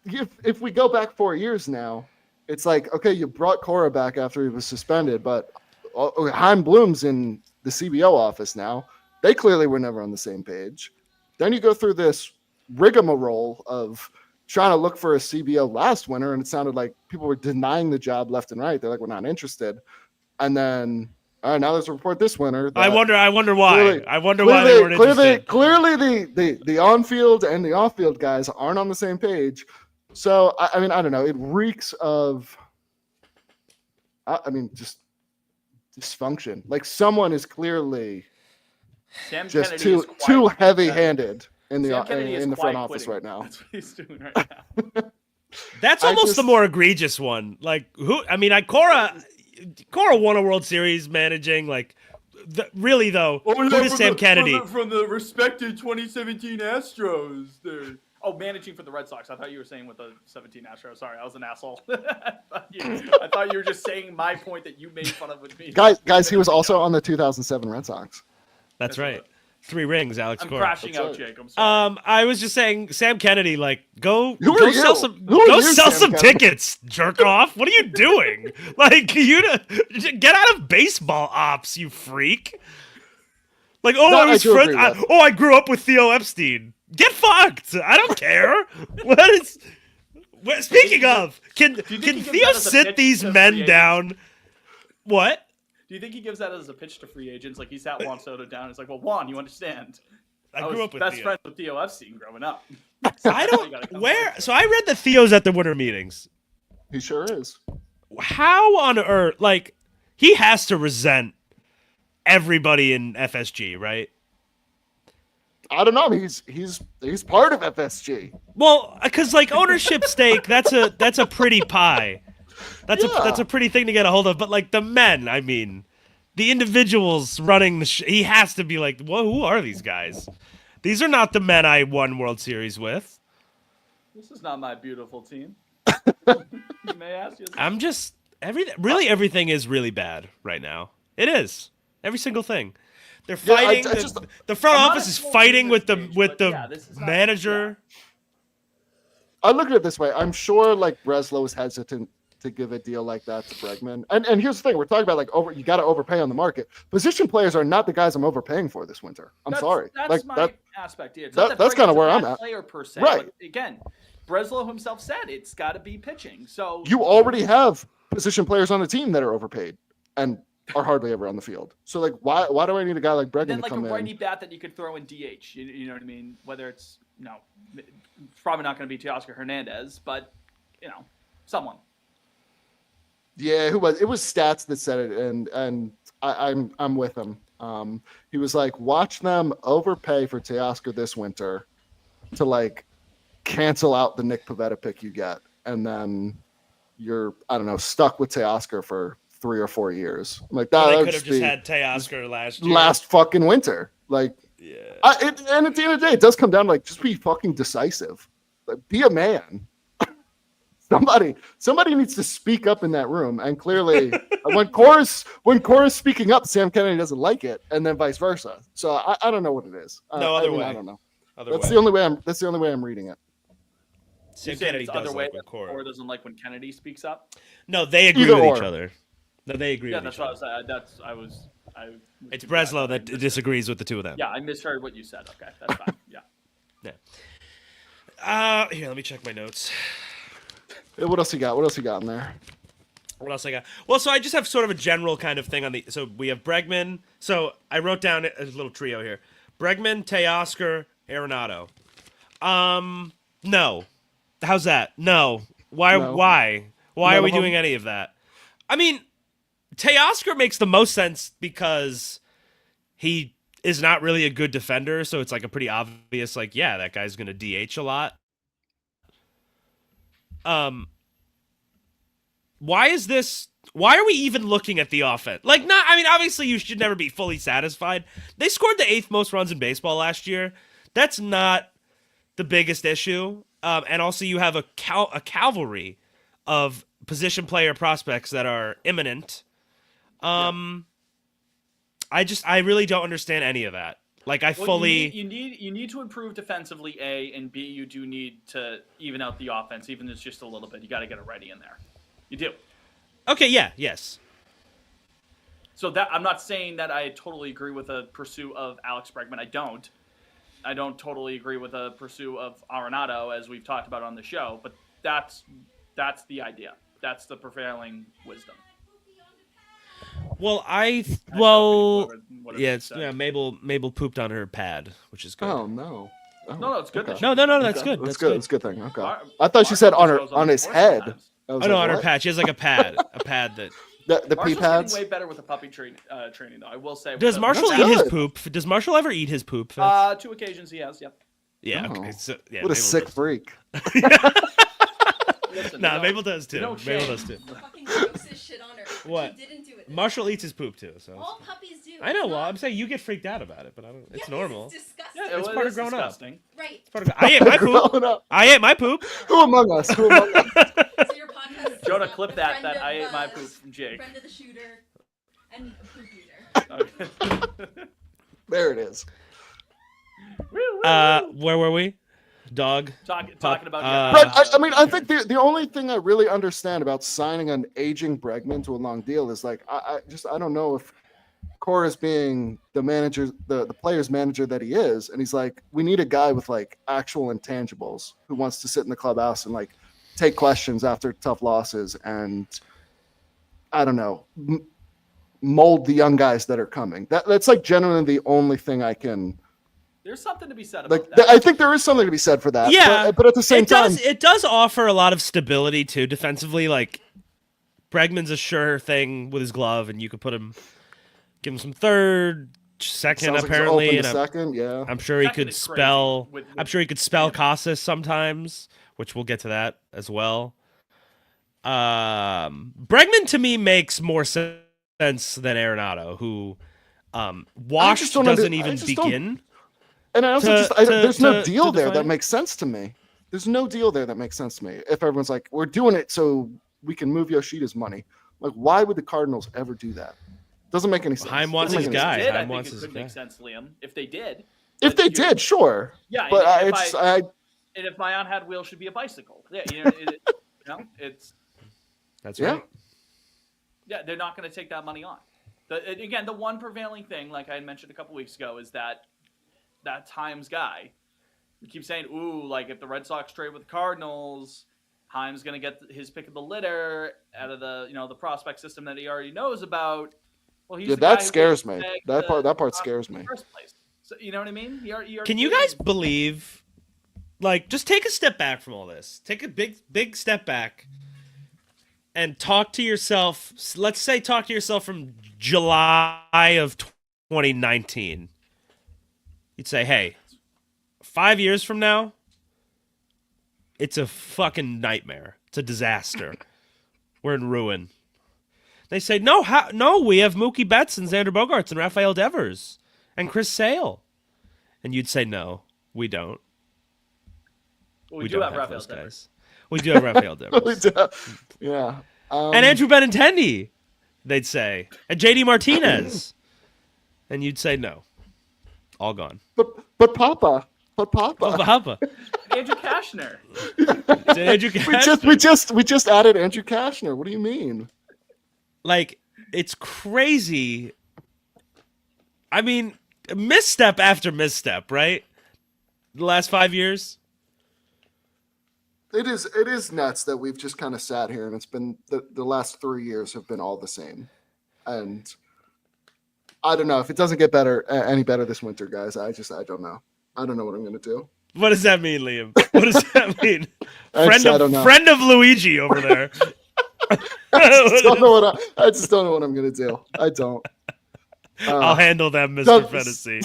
If we go back 4 years now, it's like, okay, you brought Cora back after he was suspended, but Heim Bloom's in the CBO office now. They clearly were never on the same page. Then you go through this rigmarole of trying to look for a CBO last winter, and it sounded like people were denying the job left and right. They're like, we're not interested. And then now there's a report this winter. I wonder why. I wonder why they weren't interested. Clearly, the on-field and the off-field guys aren't on the same page. So, I mean, I don't know. It reeks of, just dysfunction. Like, someone is clearly just too heavy-handed in the front office right now. That's what he's doing right now. That's almost the more egregious one. Like, Cora won a World Series managing, like, really, though, who is Sam Kennedy? From the respected 2017 Astros. Oh, managing for the Red Sox. I thought you were saying with the 17 Astros. Sorry, I was an asshole. I thought you were just saying my point that you made fun of with me. Guys, he was also on the 2007 Red Sox. That's right. 3 rings, Alex Cora. I'm crashing out, Jake. I'm sorry. I was just saying, Sam Kennedy, like, go sell some tickets, jerk off. What are you doing? Like, get out of baseball ops, you freak. Like, I grew up with Theo Epstein. Get fucked. I don't care. Speaking of, can Theo sit these men down? What? Do you think he gives that as a pitch to free agents? Like, he sat Juan Soto down. It's like, well, Juan, you understand. I grew up with best friends with Theo Epstein growing up. I don't. So I read that Theo's at the winter meetings. He sure is. How on earth? Like, he has to resent everybody in FSG, right? I don't know. He's part of FSG. Well, because like ownership stake, that's a pretty pie. That's a pretty thing to get a hold of. But like the men, I mean, the individuals running he has to be like, well, who are these guys? These are not the men I won World Series with. This is not my beautiful team. You may ask yourself. I'm just everything is really bad right now. It is every single thing. They're fighting. The front office is fighting with the manager. I look at it this way. I'm sure like Breslow was hesitant to give a deal like that to Bregman. And here's the thing. We're talking about like you got to overpay on the market. Position players are not the guys I'm overpaying for this winter. I'm sorry. That's my aspect here. That's kind of where I'm at. Player per se, right. But again, Breslow himself said it's got to be pitching. So you already have position players on the team that are overpaid and are hardly ever on the field. So like, why do I need a guy like Bregman to come in? Like a righty bat that you could throw in DH. You know what I mean? Whether it's it's probably not going to be Teoscar Hernandez, but someone. Yeah, who was? It was Stats that said it, and I'm with him. He was like, watch them overpay for Teoscar this winter to like cancel out the Nick Pivetta pick you get, and then you're stuck with Teoscar for 3 or 4 years. I'm like that. They could have just had Teoscar last fucking winter. Like, yeah. And at the end of the day, it does come down to like just be fucking decisive. Like, be a man. Somebody needs to speak up in that room, and clearly, when Cora's speaking up, Sam Kennedy doesn't like it, and then vice versa. So I don't know what it is. Other way. I don't know. That's the only way I'm reading it. Sam Kennedy does like when Cora doesn't like when Kennedy speaks up. No, they agree with each other. No, they agree. Yeah, with that's each what other. I was. It's Breslow that disagrees with the two of them. Yeah, I misheard what you said. Okay, that's fine. Yeah. Here, let me check my notes. What else you got? What else you got in there? What else I got? Well, so I just have sort of a general kind of thing on the. So we have Bregman. So I wrote down a little trio here: Bregman, Teoscar, Arenado. No. How's that? No. Why? No. Why? Why are we doing any of that? I mean, Teoscar makes the most sense because he is not really a good defender, so it's like a pretty obvious, like, yeah, that guy's gonna DH a lot. why are we even looking at the offense? Obviously you should never be fully satisfied. They scored the 8th most runs in baseball last year. That's not the biggest issue. And also you have a cavalry of position player prospects that are imminent. I really don't understand any of that. You need to improve defensively, A, and B, you do need to even out the offense, even if it's just a little bit. You got to get it ready in there. You do. Okay, yeah, yes. So that I'm not saying that I totally agree with a pursuit of Alex Bregman. I don't totally agree with a pursuit of Arenado, as we've talked about on the show, but that's the idea. That's the prevailing wisdom. Well, Mabel pooped on her pad, which is good. Oh no. Oh, no, it's good. Okay. No, that's good. That's good. That's a good thing. Okay. I thought she said on his head. No, on her pad. She has like a pad that. The pee pads. Getting way better with the puppy training, though. I will say. Does Marshall eat his poop? Does Marshall ever eat his poop? 2 occasions he has. Yep. Yeah. Okay. So, what a sick freak. Listen, Mabel does too. Mabel does too. Fucking gross as shit on her. What? She didn't do it. Marshall eats his poop too. So. All puppies do. I know. Well, I'm saying you get freaked out about it, but I don't. It's normal. It's disgusting. Yeah, it's part of growing disgusting. up. Right. I ate my poop. I ate my poop. Who among us? So your podcast is Jonah, clip that I ate my poop from Jake. Friend of the shooter and a poop eater. There it is. Where were we? Dog. Talking about. I think the only thing I really understand about signing an aging Bregman to a long deal is like I don't know if Cora's being the manager, the player's manager that he is, and he's like, we need a guy with like actual intangibles who wants to sit in the clubhouse and like take questions after tough losses and I don't know, mold the young guys that are coming. That's like genuinely the only thing I can. There's something to be said about that. That. I think there is something to be said for that. Yeah, but at the same time, it does offer a lot of stability too defensively. Like Bregman's a sure thing with his glove, and you could give him some third, second apparently, and second. Yeah, I'm sure he could spell. I'm sure he could spell Casas sometimes, which we'll get to that as well. Bregman to me makes more sense than Arenado, who Wash doesn't even begin. And I also there's no deal there that makes sense to me. There's no deal there that makes sense to me. If everyone's like, we're doing it so we can move Yoshida's money, like, why would the Cardinals ever do that? Doesn't make any sense. Heim wants his guy. I think it could make sense, Liam. If they did. If they did, sure. Yeah, but and if my aunt had wheels, should be a bicycle. Yeah, it's. That's right. Yeah, they're not going to take that money on. The one prevailing thing, like I had mentioned a couple weeks ago, is that Himes guy. We keep saying, ooh, like if the Red Sox trade with the Cardinals, Himes going to get his pick of the litter out of the prospect system that he already knows about. Well, that scares me. That part scares me. First place. So, you know what I mean? Can you guys believe? Like, just take a step back from all this. Take a big step back, and talk to yourself. Let's say talk to yourself from July of 2019. You'd say, hey, 5 years from now, it's a fucking nightmare. It's a disaster. We're in ruin. They say, no, we have Mookie Betts and Xander Bogaerts and Rafael Devers and Chris Sale. And you'd say, no, we don't. Well, we do have Rafael Devers. We do have Rafael Devers. Yeah. And Andrew Benintendi, they'd say. And JD Martinez. And you'd say, no. All gone. But Papa. Andrew Kashner. Andrew Kashner. We just added Andrew Kashner. What do you mean? Like, it's crazy. I mean, misstep after misstep, right? The last 5 years. It is nuts that we've just kind of sat here and it's been the last 3 years have been all the same. And I don't know if it doesn't get any better this winter, guys. I don't know. I don't know what I'm going to do. What does that mean, Liam? What does that mean? Friend of Luigi over there. I just don't know what I'm going to do. I don't. I'll handle that, Mr. Fantasy.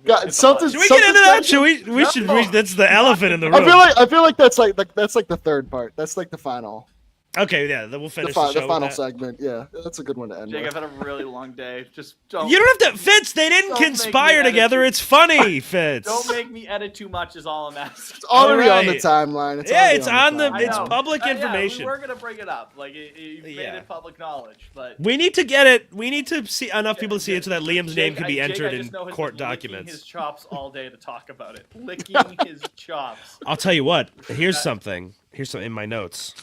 God, something. Should we get into that? Should we? We should. That's the elephant in the room. I feel like that's like the third part. That's like the final. Okay, yeah, then we'll finish the show. The final segment. Yeah, that's a good one to end. Jake, with. I've had a really long day. Just don't. You don't have to, Fitz. They didn't conspire together. It's funny, Fitz. Don't make me edit too much. Is all I'm asking. It's already on the timeline. It's on the. It's public information. We're gonna bring it up. Like you made it public knowledge, but we need to get it. We need to see enough people to see it so that Liam's name can be entered in court documents. His chops all day to talk about it. Licking his chops. I'll tell you what. Here's something. Here's some in my notes.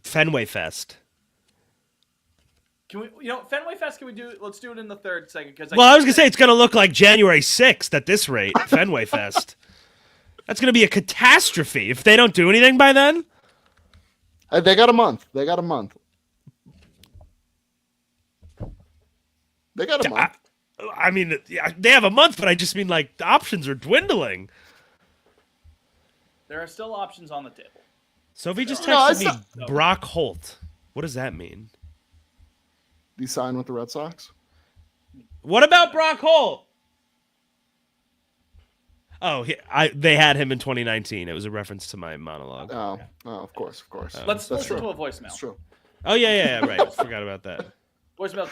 Fenway Fest. Can we, Fenway Fest? Can we do? Let's do it in the third segment. I was gonna say it's gonna look like January 6th at this rate. Fenway Fest. That's gonna be a catastrophe if they don't do anything by then. They got a month. They got a month. I mean, they have a month, but I just mean like the options are dwindling. There are still options on the table. Sophie just texted me Brock Holt. What does that mean? Did he sign with the Red Sox? What about Brock Holt? Oh, they had him in 2019. It was a reference to my monologue. Oh, of course. Let's listen to a voicemail. That's true. Oh, yeah, right. Forgot about that. Voicemail,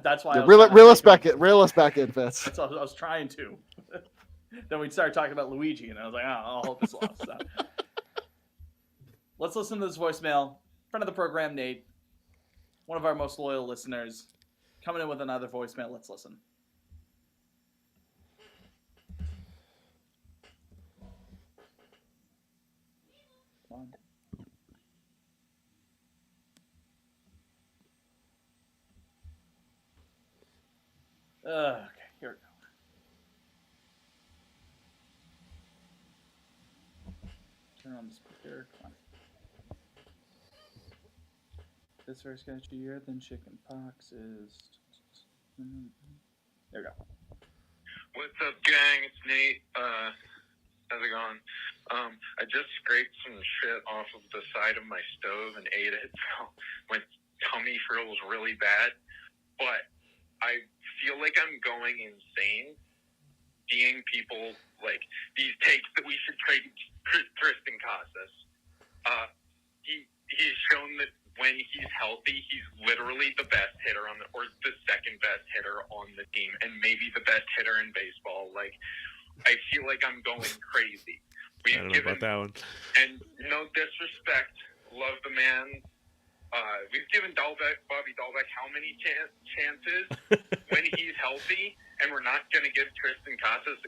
that's why. Reel us back in, Fitz. That's what I was trying to. Then we'd start talking about Luigi, and I was like, I'll hold this off. So. Let's listen to this voicemail. Friend of the program, Nate, one of our most loyal listeners, coming in with another voicemail. Let's listen. Come on. Okay, here we go. Turn on the speaker. Come on. This very sketchier than chicken pox is. There we go. What's up, gang? It's Nate. How's it going? I just scraped some shit off of the side of my stove and ate it, so my tummy feels really bad. But I feel like I'm going insane seeing people like these takes that we should trade Tristan Casas. He's shown that when he's healthy, he's literally the best hitter or the second best hitter on the team, and maybe the best hitter in baseball. Like, I feel like I'm going crazy. I don't know about that one. And no disrespect, love the man. We've given Bobby Dahlbeck how many chances when he's healthy, and we're not going to give Tristan Casas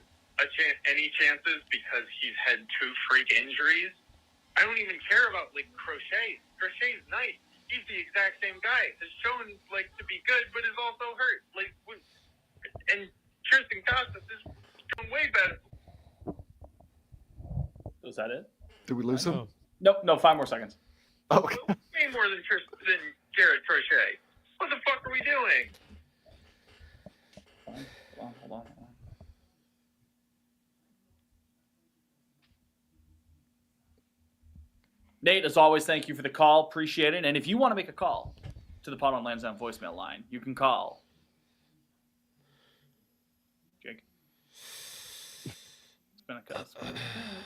any chances because he's had 2 freak injuries. I don't even care about Crochet. Crochet's nice. He's the exact same guy. Has shown to be good, but is also hurt. And Tristan Casas is doing way better. Was that it? Did we lose him? Nope. No, 5 more seconds. Oh, okay. Way more than Jared Crochet. What the fuck are we doing? Hold on. Nate, as always, thank you for the call. Appreciate it. And if you want to make a call to the Pot on Lansdowne voicemail line, you can call. Jake. It's been a cut.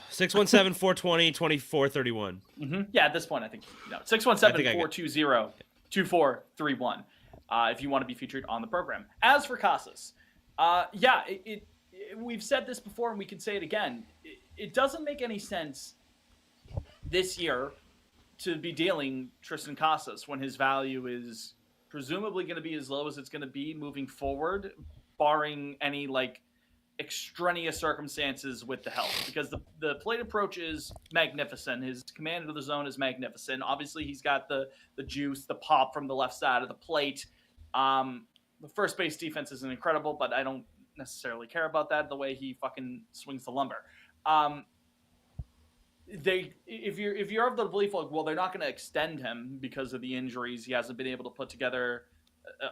617-420-2431. Yeah, at this point, I think 617-420-2431. If you want to be featured on the program. As for Casas, we've said this before and we can say it again. It doesn't make any sense this year to be dealing Tristan Casas when his value is presumably going to be as low as it's going to be moving forward, barring any extraneous circumstances with the health, because the plate approach is magnificent. His command of the zone is magnificent. Obviously, he's got the juice, the pop from the left side of the plate. The first base defense isn't incredible, but I don't necessarily care about that, the way he fucking swings the lumber. If you're of the belief they're not going to extend him because of the injuries, he hasn't been able to put together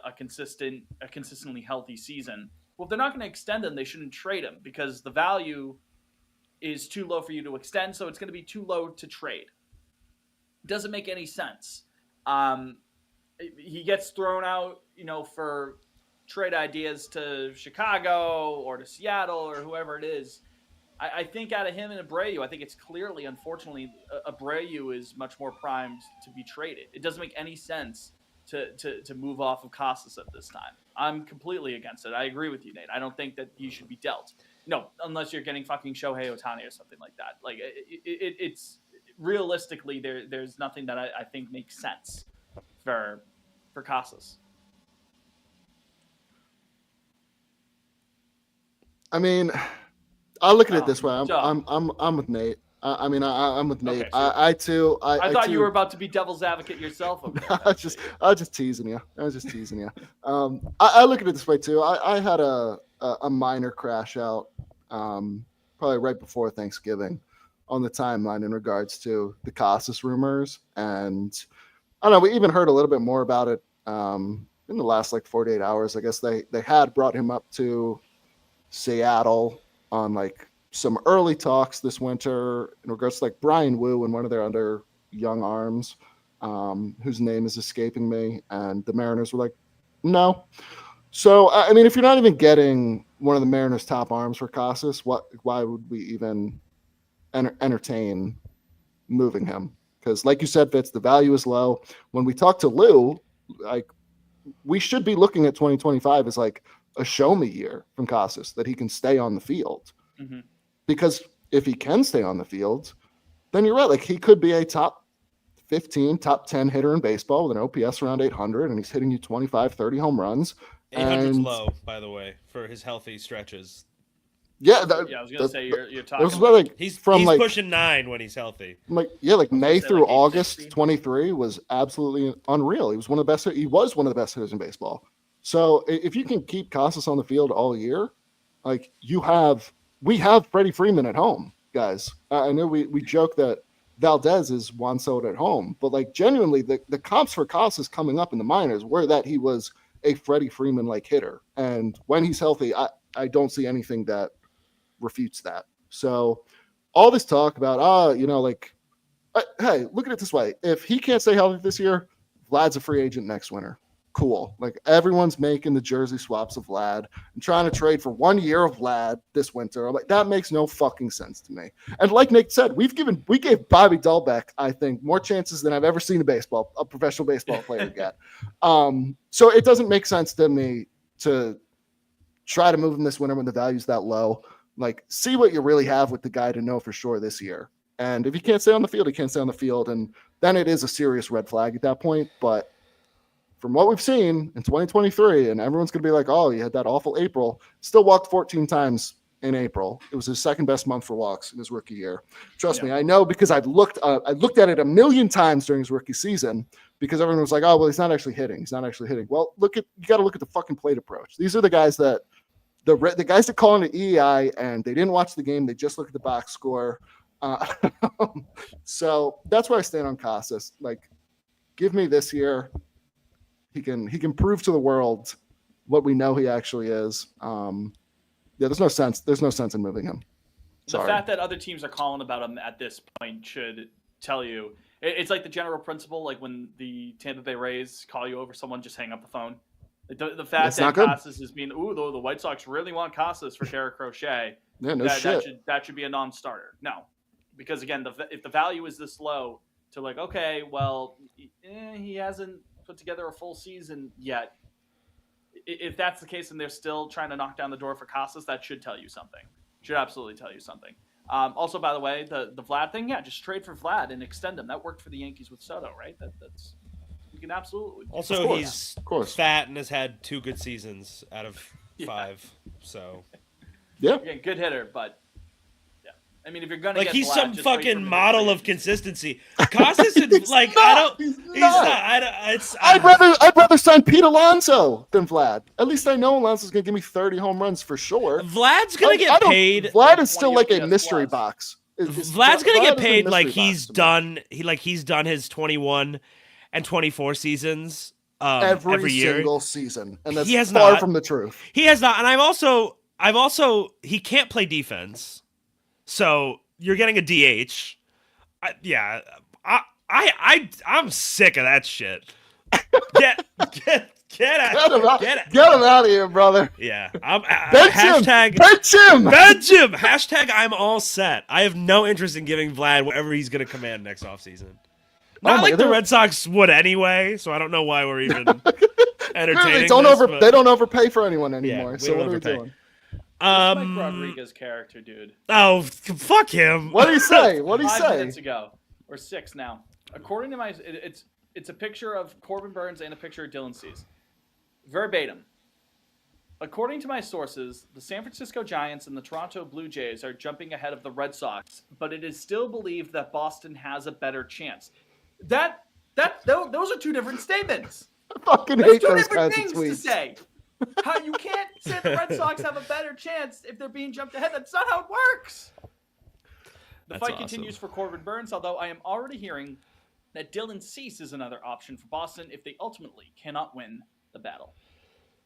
a consistently healthy season. Well, if they're not going to extend him, they shouldn't trade him because the value is too low for you to extend, so it's going to be too low to trade. It doesn't make any sense. He gets thrown out, for trade ideas to Chicago or to Seattle or whoever it is. I think out of him and Abreu, I think it's clearly, unfortunately, Abreu is much more primed to be traded. It doesn't make any sense to move off of Casas at this time. I'm completely against it. I agree with you, Nate. I don't think that he should be dealt. No, unless you're getting fucking Shohei Ohtani or something like that. Like it's realistically there's nothing that I think makes sense for Casas. I mean, I look at it this way. I'm with Nate. I'm with Nate. Okay, I too. I thought you were about to be devil's advocate yourself. Over there, I was just teasing you. I look at it this way too. I had a minor crash out, probably right before Thanksgiving, on the timeline in regards to the Casas rumors, and I don't know. We even heard a little bit more about it in the last 48 hours. I guess they had brought him up to Seattle on some early talks this winter in regards to Brian Wu and one of their other young arms, whose name is escaping me. And the Mariners were like, no. So, I mean, if you're not even getting one of the Mariners' top arms for Casas, why would we even entertain moving him? Because like you said, Fitz, the value is low. When we talk to Lou, we should be looking at 2025 as a show me year from Casas, that he can stay on the field. Mm-hmm. Because if he can stay on the field, then you're right. He could be a top 15, top 10 hitter in baseball with an OPS around 800, and he's hitting you 25, 30 home runs. 800's low, by the way, for his healthy stretches. Yeah, I was gonna say you're talking. He's pushing 9 when he's healthy. May through August 23 was absolutely unreal. He was one of the best. He was one of the best hitters in baseball. So if you can keep Casas on the field all year, we have Freddie Freeman at home, guys. I know we joke that Valdez is Juan Soto at home, but genuinely the comps for Casas coming up in the minors were that he was a Freddie Freeman hitter, and when he's healthy, I don't see anything that refutes that. So all this talk about hey, look at it this way: if he can't stay healthy this year, Vlad's a free agent next winter. Cool. Everyone's making the jersey swaps of Vlad and trying to trade for 1 year of Vlad this winter. That makes no fucking sense to me. And like Nick said, we gave Bobby Dahlbeck, I think, more chances than I've ever seen a professional baseball player get. So it doesn't make sense to me to try to move him this winter when the value's that low. See what you really have with the guy to know for sure this year. And if he can't stay on the field, he can't stay on the field. And then it is a serious red flag at that point. But from what we've seen in 2023, and everyone's going to be like, oh, you had that awful April, still walked 14 times in April. It was his second best month for walks in his rookie year. Trust me, I know, because I looked at it a million times during his rookie season, because everyone was like, oh, well, he's not actually hitting. Well, you got to look at the fucking plate approach. These are the guys that the guys that call into EEI and they didn't watch the game. They just look at the box score. So that's where I stand on Casas. Give me this year. He can prove to the world what we know he actually is. There's no sense. There's no sense in moving him. Sorry. The fact that other teams are calling about him at this point should tell you. It's like the general principle, when the Tampa Bay Rays call you over, someone just hang up the phone. The fact that Casas is being, the White Sox really want Casas for Derek Crochet. Yeah, shit. That should be a non-starter. No, because again, if the value is this low, to okay, well, he hasn't put together a full season yet. If that's the case and they're still trying to knock down the door for Casas, that should tell you something. Should absolutely tell you something. Also, by the way, the Vlad thing, just trade for Vlad and extend him. That worked for the Yankees with Soto, right? That's you can absolutely. Also, he's fat and has had 2 good seasons out of 5. So yeah, good hitter, but. I mean, if you're gonna get he's Vlad, some fucking model of consistency. Casas is He's not. I'd rather sign Pete Alonso than Vlad. At least I know Alonso's gonna give me 30 home runs for sure. Vlad's gonna get paid. Vlad is still a mystery box. Vlad's gonna get paid he's done. He's done his 21 and 24 seasons every year, single season, and that's he has far not, from the truth. He has not, and I've also he can't play defense. So you're getting a DH. I'm sick of that shit. Get him out. Get him out of here, brother. Yeah. Hashtag bench him. Bench him. Hashtag I'm all set. I have no interest in giving Vlad whatever he's going to command next offseason. Not like the Red Sox would anyway, so I don't know why we're even entertaining they don't overpay for anyone anymore. Yeah, so what are we doing? Mike Rodriguez character, dude. Oh, fuck him. What did he say? What did he 5 say? minutes ago, or 6 now. According to it's a picture of Corbin Burns and a picture of Dylan Cease. Verbatim. According to my sources, the San Francisco Giants and the Toronto Blue Jays are jumping ahead of the Red Sox, but it is still believed that Boston has a better chance. Those are 2 different statements. I fucking That's hate 2 those different kinds of things tweets. to say. How you can't say the Red Sox have a better chance if they're being jumped ahead. That's not how it works. The fight continues for Corbin Burns, although I am already hearing that Dylan Cease is another option for Boston if they ultimately cannot win the battle.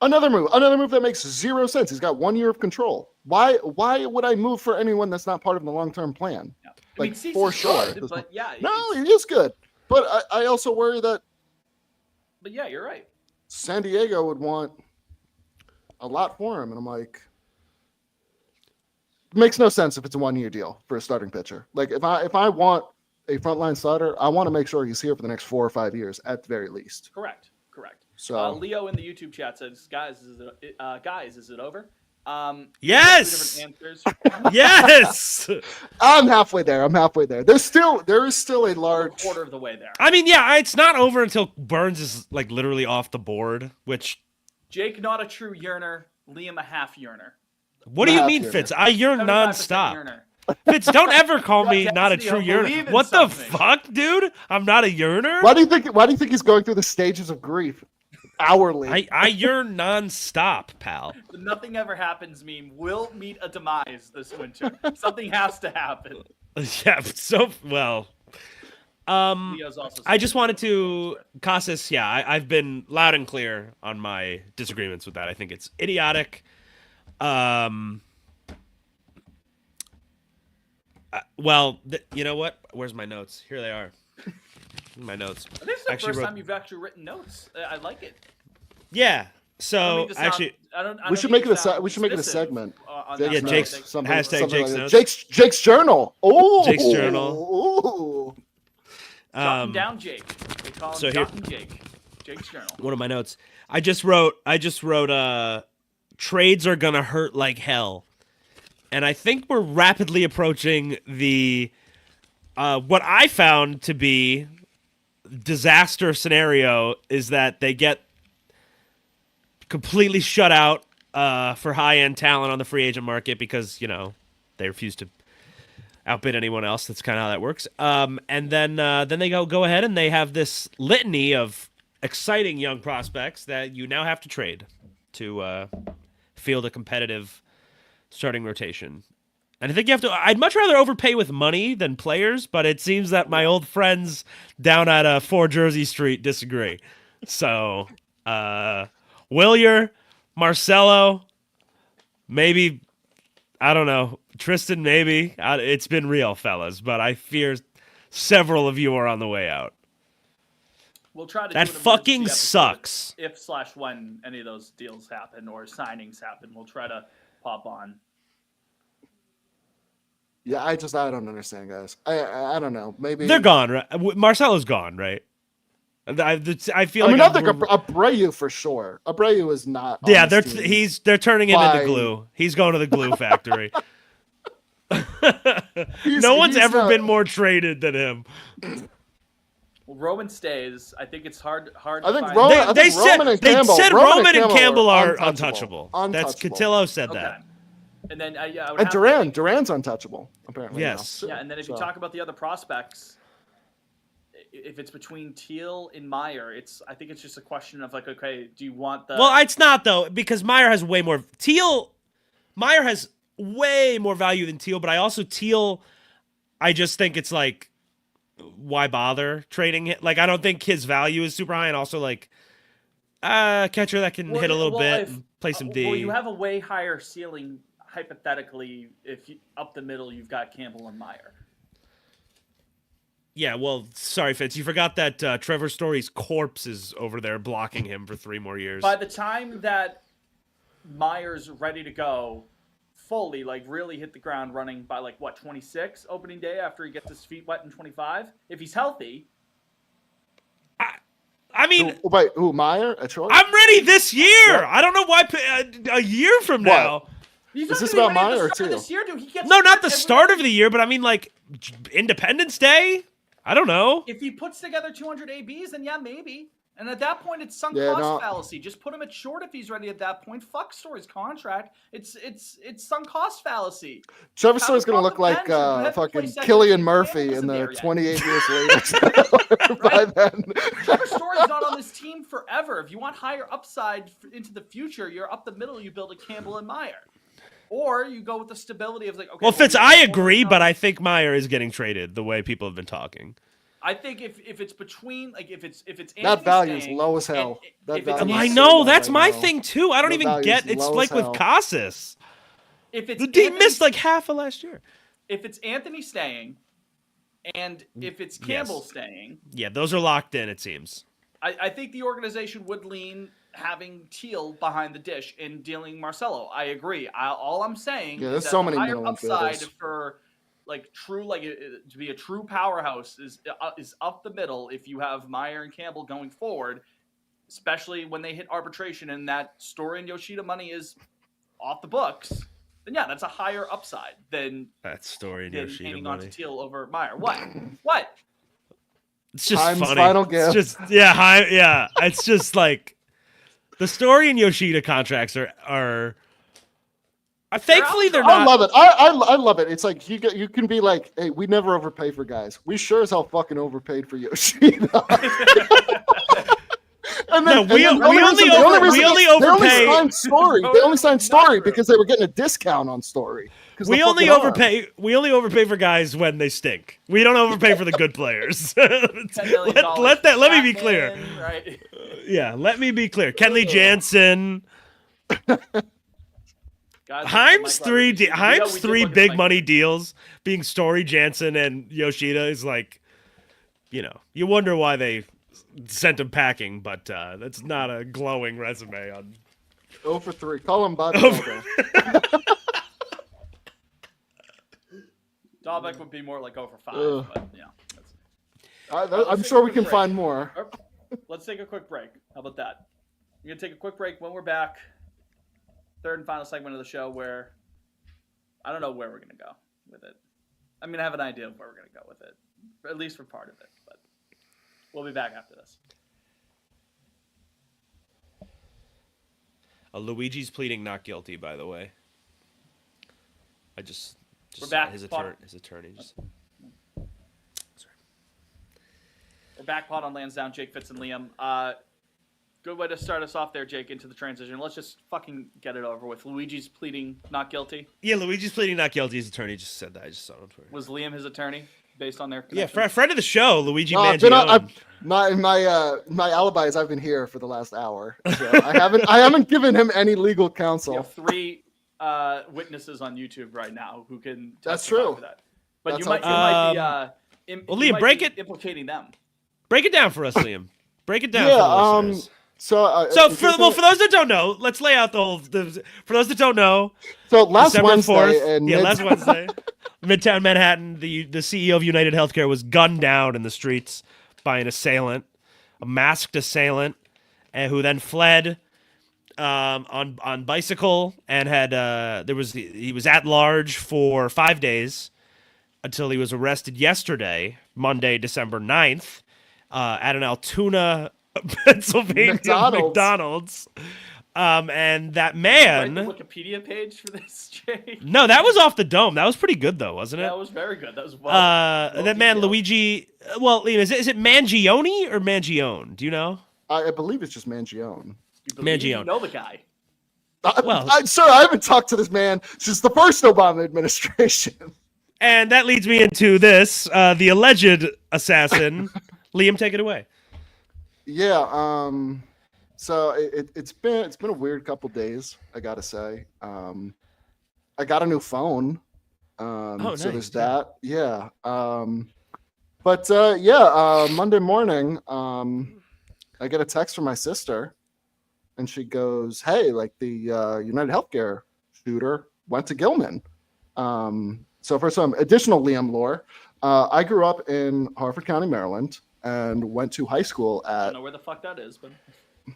Another move that makes 0 sense. He's got 1 year of control. Why would I move for anyone that's not part of the long-term plan? Yeah. Like, Cease for is sure. good, but yeah, No, he is good. But I also worry that. But yeah, you're right. San Diego would want a lot for him, and I'm like, it makes no sense if it's a 1 year deal for a starting pitcher. Like if I want a frontline starter, I want to make sure he's here for the next 4 or 5 years at the very least. Correct. So Leo in the YouTube chat says, guys, is it over? Yes. Answers. Yes. I'm halfway there. There is still a large quarter of the way there. I mean, yeah, it's not over until Burns is like literally off the board, which Jake not a true yearner, Liam a half yearner. What do you mean, Fitz? I yearn nonstop. Yearner. Fitz, don't ever call me not a true yearner. What the fuck, dude? I'm not a yearner. Why do you think he's going through the stages of grief hourly? I yearn nonstop, pal. The nothing ever happens meme will meet a demise this winter. Something has to happen. Yeah, so well. I just wanted to Casas. Yeah, I've been loud and clear on my disagreements with that. I think it's idiotic. Well, you know what? Where's my notes? Here they are. My notes. This is the first time you've actually written notes. I like it. Yeah. So we should make it a segment. Yeah, Jake's hashtag Jake's like notes. Jake's journal. Oh, Jake's journal. Jotting down Jake. They call him Jotting Jake. Jake's journal. One of my notes. I just wrote. Trades are gonna hurt like hell, and I think we're rapidly approaching the what I found to be disaster scenario is that they get completely shut out for high-end talent on the free agent market because, you know, they refuse to outbid anyone else. That's kind of how that works. And then they go ahead and they have this litany of exciting young prospects that you now have to trade to field a competitive starting rotation. And I think you have to. I'd much rather overpay with money than players, but it seems that my old friends down at 4 Jersey Street disagree. So, Willier, Marcelo, maybe, I don't know, Tristan, maybe. It's been real, fellas, but I fear several of you are on the way out. We'll try to. That fucking sucks. If/when any of those deals happen or signings happen, we'll try to pop on. Yeah, I don't understand, guys. I don't know. Maybe they're gone, right? Marcelo's gone, right? I feel. I like mean, I think Abreu for sure. Abreu is not. Yeah, they're turning him into glue. He's going to the glue factory. No one's ever been more traded than him. Well, Roman stays. I think it's hard. I think Roman and Campbell are untouchable. That's Cotillo said that. And then Duran's untouchable apparently. Yes. Yeah, and then if you talk about the other prospects, if it's between Teal and Meyer, I think it's just a question of like, okay, do you want the? Well, it's not though because Meyer has way more. Meyer has way more value than Teal, but I just think it's like, why bother trading it? Like, I don't think his value is super high, and also like, catcher that can hit a little bit, and play some D. Well, you have a way higher ceiling. Hypothetically, if you, up the middle, you've got Campbell and Meyer. Yeah, well, sorry, Fitz. You forgot that Trevor Story's corpse is over there blocking him for 3 more years. By the time that Meyer's ready to go fully, like really hit the ground running by like what, 26 opening day after he gets his feet wet in 25, if he's healthy. I mean, who Meyer at Troy? I'm ready this year. I don't know why a year from now. Is this about Meyer too? This year, dude. No, not the start of the year, but I mean like Independence Day. I don't know. If he puts together 200 ABs, then yeah, maybe. And at that point, it's sunk cost fallacy. Just put him at short if he's ready at that point. Fuck Story's contract. It's sunk cost fallacy. Trevor Story's going to look like fucking Killian Murphy in the 28 years later. By then. Trevor Story's not on this team forever. If you want higher upside into the future, you're up the middle. You build a Campbell and Meyer. Or you go with the stability of like, okay. Well, Fitz, I agree, but I think Meyer is getting traded the way people have been talking. I think if it's between like if it's Anthony that value staying, is low as hell. I know that's my thing too. I don't even get it's like with Casas. If it's he missed like half of last year. If it's Anthony staying, and if it's Campbell staying, yeah, those are locked in. It seems. I think the organization would lean having Teal behind the dish and dealing Marcelo. I agree. All I'm saying is that so many higher upside for like true to be a true powerhouse is up the middle if you have Meyer and Campbell going forward, especially when they hit arbitration and that Story and Yoshida money is off the books. Then yeah, that's a higher upside than that Story and Yoshida hanging money. on to Teal over Meyer. What? It's just Time's funny. Final gift. It's just yeah. It's just like the Story and Yoshida contracts are. Thankfully, they're not. I love it. I love it. It's like you can be like, hey, we never overpay for guys. We sure as hell fucking overpaid for Yoshida. And then, we only overpay Story. They only signed Story because they were getting a discount on Story. We only overpay for guys when they stink. We don't overpay for the good players. Let me be clear. Right. Yeah, let me be clear. Kenley Jansen. Heim's three big money deals being Story, Jansen, and Yoshida is like, you wonder why they sent him packing, but that's not a glowing resume on 0 for 3. Call him Bobby. Dahlbeck would be more like 0 for 5, but yeah. I'm sure we can find more. Let's take a quick break. How about that? We're going to take a quick break. When we're back, third and final segment of the show where I don't know where we're going to go with it. I mean, I have an idea of where we're going to go with it, at least for part of it, but we'll be back after this. Luigi's pleading not guilty, by the way. I just we're back. His attorney. Sorry. We're back. Pod on Lansdowne. Jake, Fitz, and Liam. Good way to start us off there, Jake, into the transition. Let's just fucking get it over with. Luigi's pleading not guilty. Yeah, Luigi's pleading not guilty. His attorney just said that. I just saw it on Twitter. Was Liam his attorney based on their connection? Yeah, friend of the show, Luigi Mangione. My alibi is I've been here for the last hour. So I haven't given him any legal counsel. You have 3 witnesses on YouTube right now who can testify. That's true. For that. But That's you might be Liam, implicating them. Break it down for us, Liam. Break it down for the listeners. For those that don't know, let's lay out for those that don't know. So last December Wednesday, 4th, last Wednesday, Midtown Manhattan, the CEO of United Healthcare was gunned down in the streets by an assailant, a masked assailant, and who then fled on bicycle and had he was at large for 5 days until he was arrested yesterday, Monday, December 9th, at an Altoona, Pennsylvania McDonald's. And that man. The Wikipedia page for this, Jake? No, that was off the dome. That was pretty good, though, wasn't it? That was very good. That was that man, Luigi. Well, Liam, is it Mangione or Mangione? Do you know? I believe it's just Mangione. Mangione. You know the guy. Sir, I haven't talked to this man since the first Obama administration. And that leads me into this: the alleged assassin. Liam, take it away. Yeah. So it's been a weird couple days, I gotta say. I got a new phone. Nice. So there's that. Yeah. But But Monday morning, I get a text from my sister, and she goes, "Hey, like the United Healthcare shooter went to Gilman." So for some additional Liam lore, I grew up in Harford County, Maryland, and went to high school I at. don't know where the fuck that is, but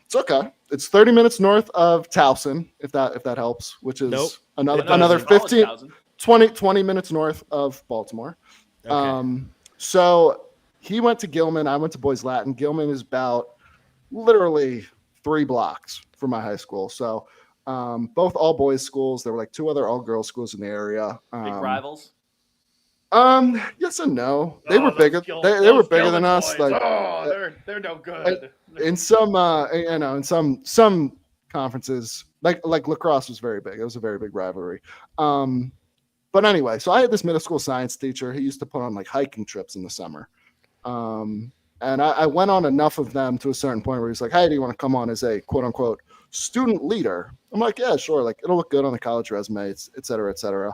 It's okay. It's 30 minutes north of Towson, if that helps, which is Nope. another It doesn't. 15, 20 minutes north of Baltimore. Okay. So he went to Gilman. I went to Boys Latin. Gilman is about literally 3 blocks from my high school. So both all boys schools. There were like 2 other all girls schools in the area. big rivals. Yes and no. They were bigger. They were bigger than us. Boys. Like, They're no good. in some in some conferences, like lacrosse was very big. It was a very big rivalry. But anyway, so I had this middle school science teacher. He used to put on like hiking trips in the summer. And I went on enough of them to a certain point where he's like, "Hey, do you want to come on as a quote unquote student leader?" I'm like, "Yeah, sure. Like it'll look good on the college resume, et cetera, et cetera."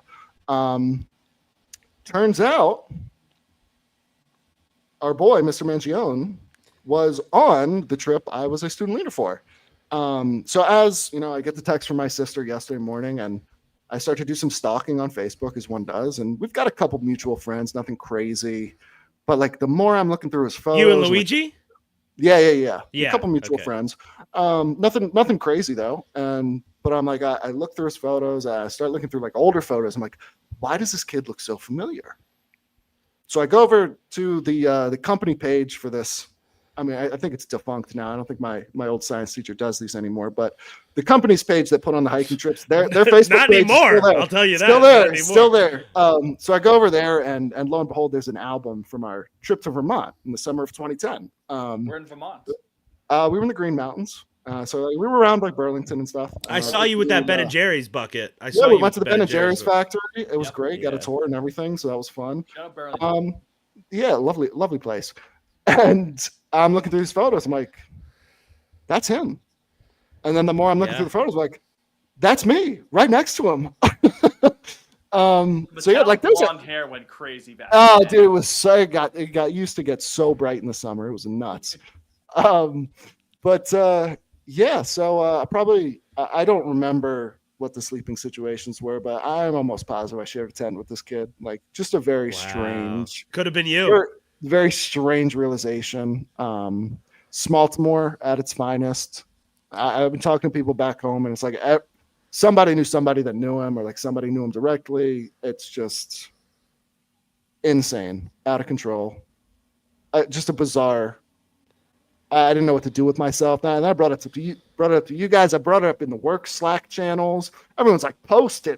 Turns out our boy, Mr. Mangione, was on the trip I was a student leader for. So as you know, I get the text from my sister yesterday morning, and I start to do some stalking on Facebook, as one does, and we've got a couple mutual friends, nothing crazy. But like the more I'm looking through his photos, You and Luigi? Like, yeah. Yeah, A couple mutual friends. Nothing crazy though. But I'm like, I look through his photos. I start looking through like older photos. I'm like, why does this kid look so familiar? So I go over to the company page for this. I mean, I think it's defunct now. I don't think my old science teacher does these anymore. But the company's page that put on the hiking trips, their Facebook Not page anymore. is still there. I'll tell you that. Still there. So I go over there, and lo and behold, there's an album from our trip to Vermont in the summer of 2010. We're in Vermont. We were in the Green Mountains. So like, we were around like Burlington and stuff. I saw you with that Ben and Jerry's bucket. We went to the Ben and Jerry's factory. It was great. Yeah. Got a tour and everything, so that was fun. Shout out Burlington. Yeah, lovely place. And I'm looking through these photos. I'm like, that's him. And then the more I'm looking through the photos, I'm like, that's me right next to him. So yeah, like there's blonde hair went crazy back. Oh, dude, it was so it got used to get so bright in the summer. It was nuts. Yeah, so I don't remember what the sleeping situations were, but I'm almost positive I shared a tent with this kid. Like just a very strange, could have been you. Very strange realization. Smaltimore at its finest. I've been talking to people back home, and it's like somebody knew somebody that knew him, or like somebody knew him directly. It's just insane, out of control. Just a bizarre. I didn't know what to do with myself. And I brought it up to you guys. I brought it up in the work Slack channels. Everyone's like, post the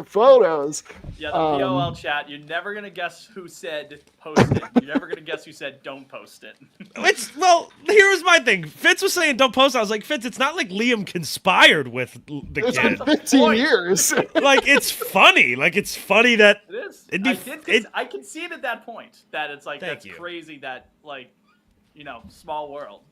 photos. Yeah, the POL chat. You're never gonna guess who said post it. You're never gonna guess who said don't post it. Here was my thing. Fitz was saying don't post. I was like, Fitz, it's not like Liam conspired with the It's kid. been 15 years. Like it's funny. Like it's funny that it is. I concede at that point that it's like that's crazy that like. Small world,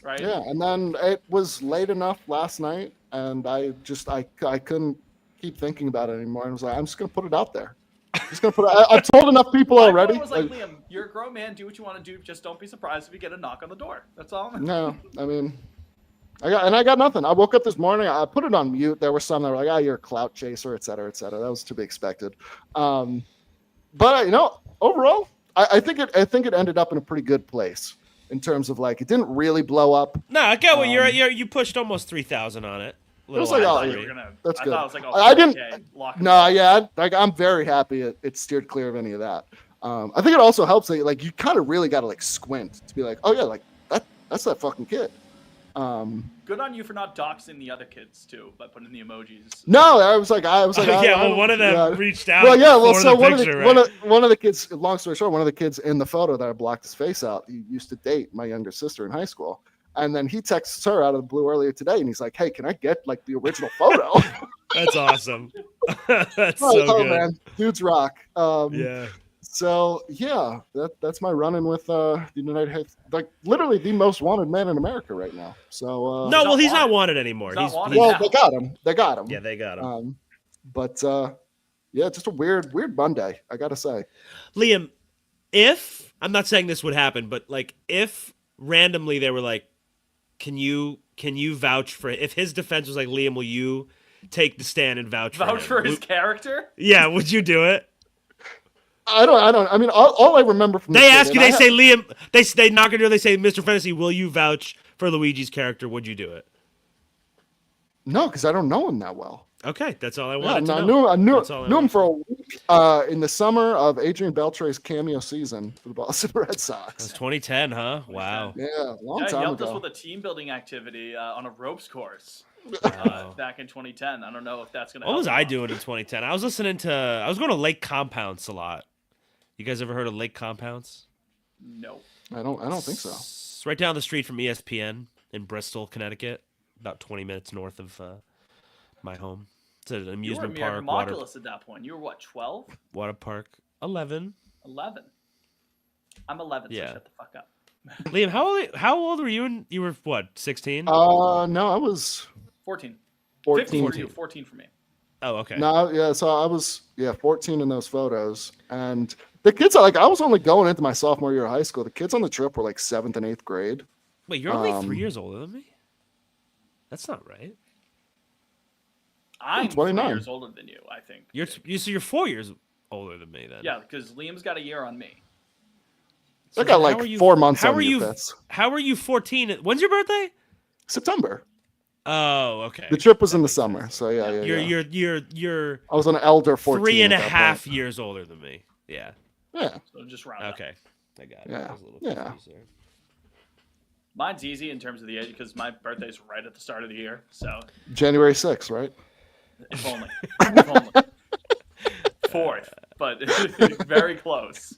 right? Yeah, and then it was late enough last night, and I couldn't keep thinking about it anymore. And I was like, I'm just gonna put it out there. I've told enough people already. I was like, Liam, you're a grown man. Do what you want to do. Just don't be surprised if you get a knock on the door. That's all. No, I mean, I got nothing. I woke up this morning. I put it on mute. There were some that were like, you're a clout chaser, et cetera, et cetera. That was to be expected. But overall, I think it ended up in a pretty good place. In terms of like, it didn't really blow up. No, I get what you pushed almost 3,000 on it. It was like, that's good. I thought it was like, I didn't. I'm very happy it steered clear of any of that. I think it also helps that like you kind of really got to like squint to be like, oh yeah, like that's that fucking kid. Good on you for not doxing the other kids too by putting the emojis. No, I was like, one of them reached out. Well, yeah, so one of the kids. Long story short, one of the kids in the photo that I blocked his face out. He used to date my younger sister in high school, and then he texts her out of the blue earlier today, and he's like, "Hey, can I get like the original photo?" That's awesome. That's so good. Man, dudes rock. Yeah. So yeah, that's my run-in with the United States, like literally the most wanted man in America right now. So he's not wanted anymore. He's they got him. Yeah, they got him. But just a weird Monday, I gotta say. Liam, if I'm not saying this would happen, but like if randomly they were like, can you vouch for if his defense was like, Liam, will you take the stand and vouch for his character? Yeah, would you do it? I don't. I mean, all I remember from they ask you, they say Liam, they knock on your door, they say, Mr. Fantasy, will you vouch for Luigi's character? Would you do it? No, because I don't know him that well. Okay, that's all I wanted to know. I knew him for a week in the summer of Adrian Beltre's cameo season for the Boston Red Sox. That's 2010, huh? Wow. Yeah, long time He helped ago. us with a team building activity on a ropes course back in 2010. I don't know if that's going to help. What was I doing in 2010? I was going to lake compounds a lot. You guys ever heard of lake compounds? No. I don't think so. It's right down the street from ESPN in Bristol, Connecticut, about 20 minutes north of my home. It's an amusement you were park. Homunculus at that point. You were what, 12? Water park. 11. 11. I'm 11, so shut the fuck up. Liam, how old were you? You were what, 16? No, I was 14. 14. 15 for you, 14 for me. Oh, okay. No, yeah, so I was 14 in those photos, and the kids are like, I was only going into my sophomore year of high school. The kids on the trip were like 7th and 8th grade. Wait, you're only 3 years older than me? That's not right. I'm 29. 3 years older than you, I think. So you're 4 years older than me then. Yeah, because Liam's got a year on me. So I got like 4 months on you, Fitz. How are you 14? When's your birthday? September. Oh, okay. The trip was in the summer, so yeah. You're I was an elder 14. 3.5 years older than me. Yeah. Yeah. So just round up. Okay. I got it. Yeah. I was a little Yeah. confused there. Mine's easy in terms of the age because my birthday's right at the start of the year. So January 6th, right? if only. If only. 4th, but very close.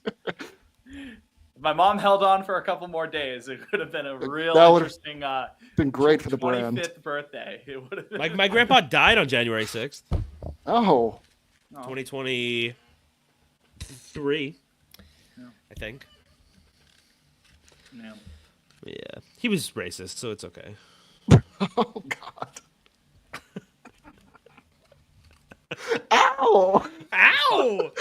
If my mom held on for a couple more days, it would have been a real interesting. Been great for the brand. 25th birthday. It would have been. Like my grandpa died on January 6th. Oh. 2023. Yeah. I think. Yeah. Yeah. He was racist, so it's okay. Oh God. Ow! Ow!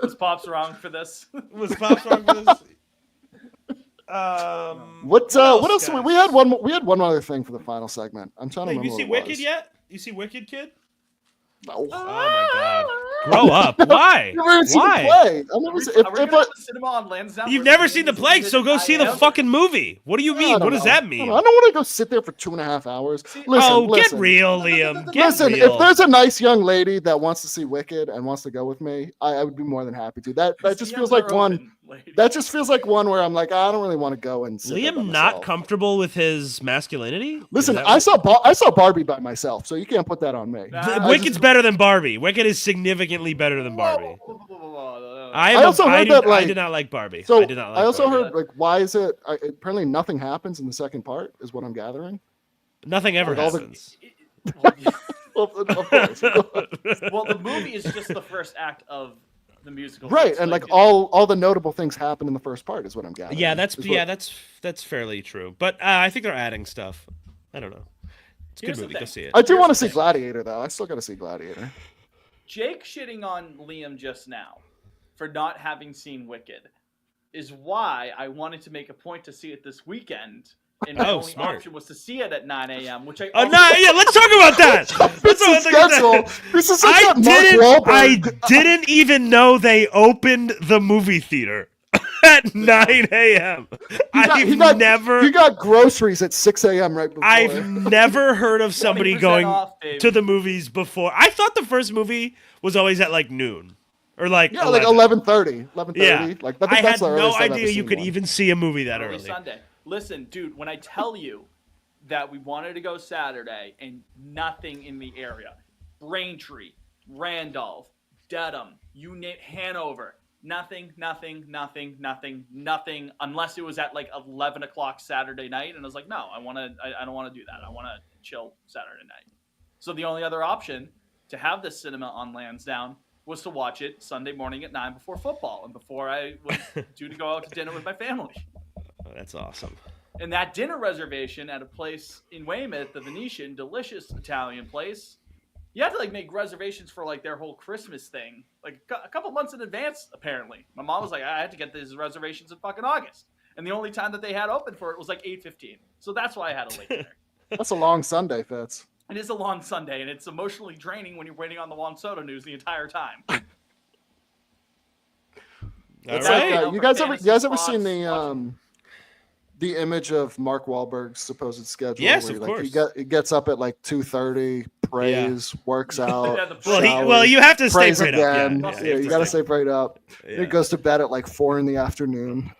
Was Pops wrong for this? Was Pops wrong for this? What else? We had one other thing for the final segment. I'm trying to remember. You see Wicked yet? You see Wicked, kid? No. Oh my God! Grow up! Why? Why? Cinema on Lansdowne. You've never seen the play, so go see the fucking movie. What do you mean? What does that mean? I don't want to go sit there for 2.5 hours. Listen, get real, Liam. Listen, if there's a nice young lady that wants to see Wicked and wants to go with me, I would be more than happy to. That just feels like one. That just feels like one where I'm like, I don't really want to go and sit there by Liam not myself. comfortable with his masculinity? Listen, I saw Barbie by myself, so you can't put that on me. Wicked's better than Barbie. Wicked is significantly better than Barbie. I did not like Barbie. So I did not like I also Barbie. heard, like, why is it? Apparently, nothing happens in the second part, is what I'm gathering. Nothing ever happens. Well, of course. Well, the movie is just the first act of the musical, right? And like all the notable things happen in the first part, is what I'm gathering. Yeah, that's fairly true. But I think they're adding stuff. I don't know. It's a good movie. Go see it. I do want to see Gladiator, though. I still got to see Gladiator. Jake shitting on Liam just now for not having seen Wicked is why I wanted to make a point to see it this weekend. And my only option was to see it at 9 a.m., which I. Let's talk about that. This is such a Mark Wahlberg. I didn't even know they opened the movie theater at 9 a.m. He got groceries at 6 a.m. right before. I've never heard of somebody going to the movies before. I thought the first movie was always at like noon. Or like 11:30. 11:30. Yeah. Like I had no idea you could even see a movie that early. Sunday. Listen, dude, when I tell you that we wanted to go Saturday and nothing in the area, Braintree, Randolph, Dedham, Hanover, nothing, unless it was at like 11 o'clock Saturday night. And I was like, no, I don't want to do that. I want to chill Saturday night. So the only other option to have this cinema on Lansdowne was to watch it Sunday morning at 9 before football and before I was due to go out to dinner with my family. Oh, that's awesome. And that dinner reservation at a place in Weymouth, the Venetian, delicious Italian place, You have to like make reservations for like their whole Christmas thing, like a couple months in advance. Apparently, my mom was like, I had to get these reservations in fucking August, and the only time that they had open for it was like 8:15. So that's why I had a late dinner. That's a long Sunday, Fitz. It is a long Sunday, and it's emotionally draining when you're waiting on the Juan Soto news the entire time. It's like, you guys ever seen the image of Mark Wahlberg's supposed schedule? Yes, where of course. He gets up at like 2:30, prays, works out. Well, you have to stay prayed again. up. Yeah, you got to stay prayed up. Yeah. He goes to bed at like 4 p.m.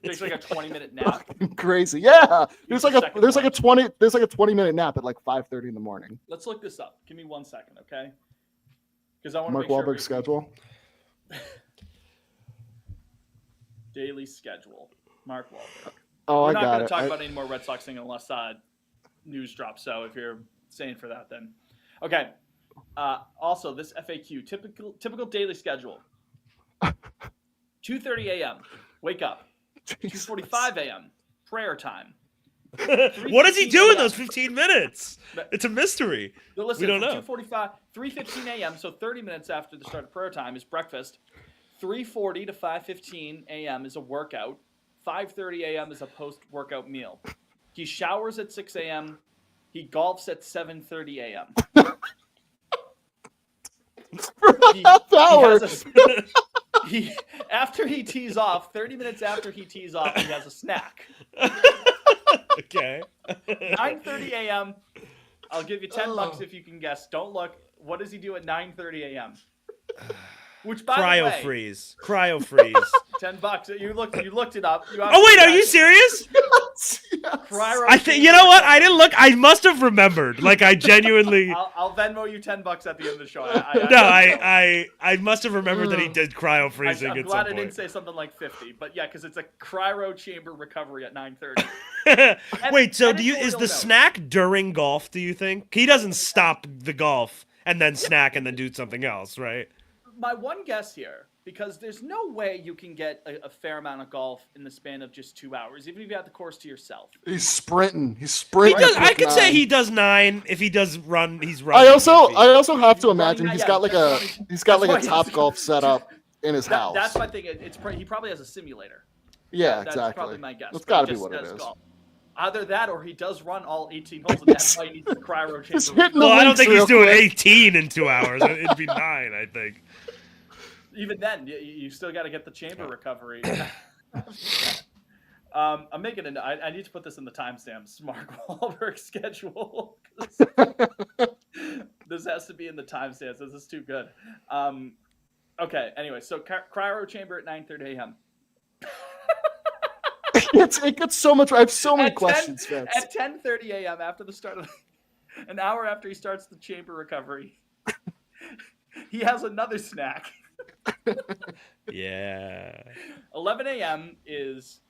Takes like a 20-minute nap. Crazy. Yeah. There's like a 20-minute nap at like 5:30 in the morning. Let's look this up. Give me 1 second, okay? Because I want to Mark make sure Wahlberg's schedule. Daily schedule. Mark Wahlberg. Oh, We're I not got going to it. talk about any more Red Sox thing unless news drops. So if you're staying for that, then okay. Also, this FAQ typical daily schedule: 2:30 a.m. Wake up. 2:45 a.m. Prayer time. What does he do in those 15 minutes? It's a mystery. But listen, we don't know. 3:15 a.m. So 30 minutes after the start of prayer time is breakfast. 3:40 to 5:15 a.m. is a workout. 5:30 a.m. is a post-workout meal. He showers at 6 a.m. He golfs at 7:30 a.m. After he tees off, 30 minutes after he tees off, he has a snack. Okay. 9:30 a.m. I'll give you $10 if you can guess. Don't look. What does he do at 9:30 a.m.? Which, by the way, freeze. Cryo freeze. $10. You looked it up. Oh wait, are you serious? Yes. I think you know what? I didn't look. I must have remembered. Like I genuinely. I'll Venmo you $10 at the end of the show. I must have remembered that he did cryo freezing. I'm glad I didn't say something like 50, but yeah, because it's a cryo chamber recovery at 9:30. Wait, so is the snack during golf? Do you think he doesn't stop the golf and then snack and then do something else, right? My one guess here, because there's no way you can get a fair amount of golf in the span of just 2 hours, even if you have the course to yourself. He's sprinting. I could say he does 9. If he does run, he's running. I also have to imagine he's got like a Top Golf setup in his house. That's my thing. He probably has a simulator. Yeah, That's exactly. probably my guess. That's got to be what it is. Golf. Either that, or he does run all 18 holes, and that's why he needs the cryo chamber. Well, I don't think he's doing 18 in 2 hours. It'd be 9, I think. Even then, you still got to get the chamber recovery. I'm making I need to put this in the timestamps. Mark Wahlberg schedule. This has to be in the timestamps. This is too good. Okay. Anyway, so cryo chamber at 9:30 a.m. It gets so much. I have so many questions, Vince. At 10:30 a.m. after the start of an hour after he starts the chamber recovery, he has another snack. Yeah. 11 a.m. is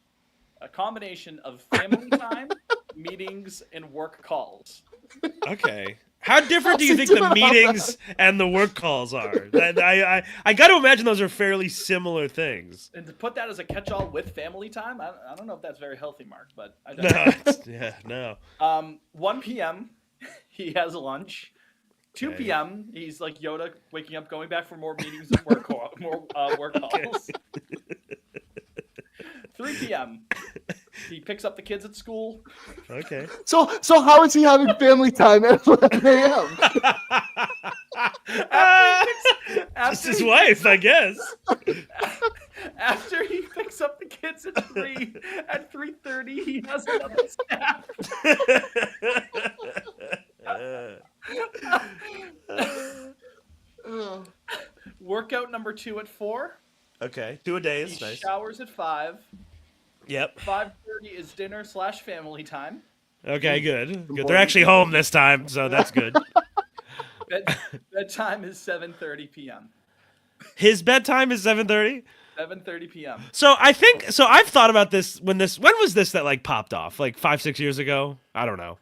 a combination of family time, meetings, and work calls. Okay. How different do you think the meetings and the work calls are? I got to imagine those are fairly similar things. And to put that as a catch-all with family time, I don't know if that's very healthy, Mark, but I don't know. No. 1 p.m., he has lunch. 2 p.m., he's like Yoda, waking up, going back for more meetings and work calls. 3 p.m., he picks up the kids at school. Okay. So how is he having family time at 11 a.m.? Just his wife, I guess. After he picks up the kids at 3:30, he has another snap. Workout number 2 at 4. Okay, 2 a day is he nice. Showers at 5. Yep. 5:30 is dinner / family time. Okay, good. They're actually home this time, so that's good. Bedtime is 7:30 p.m. His bedtime is 7:30? 7:30 p.m. So I've thought about this when was this that like popped off? Like 5-6 years ago? I don't know.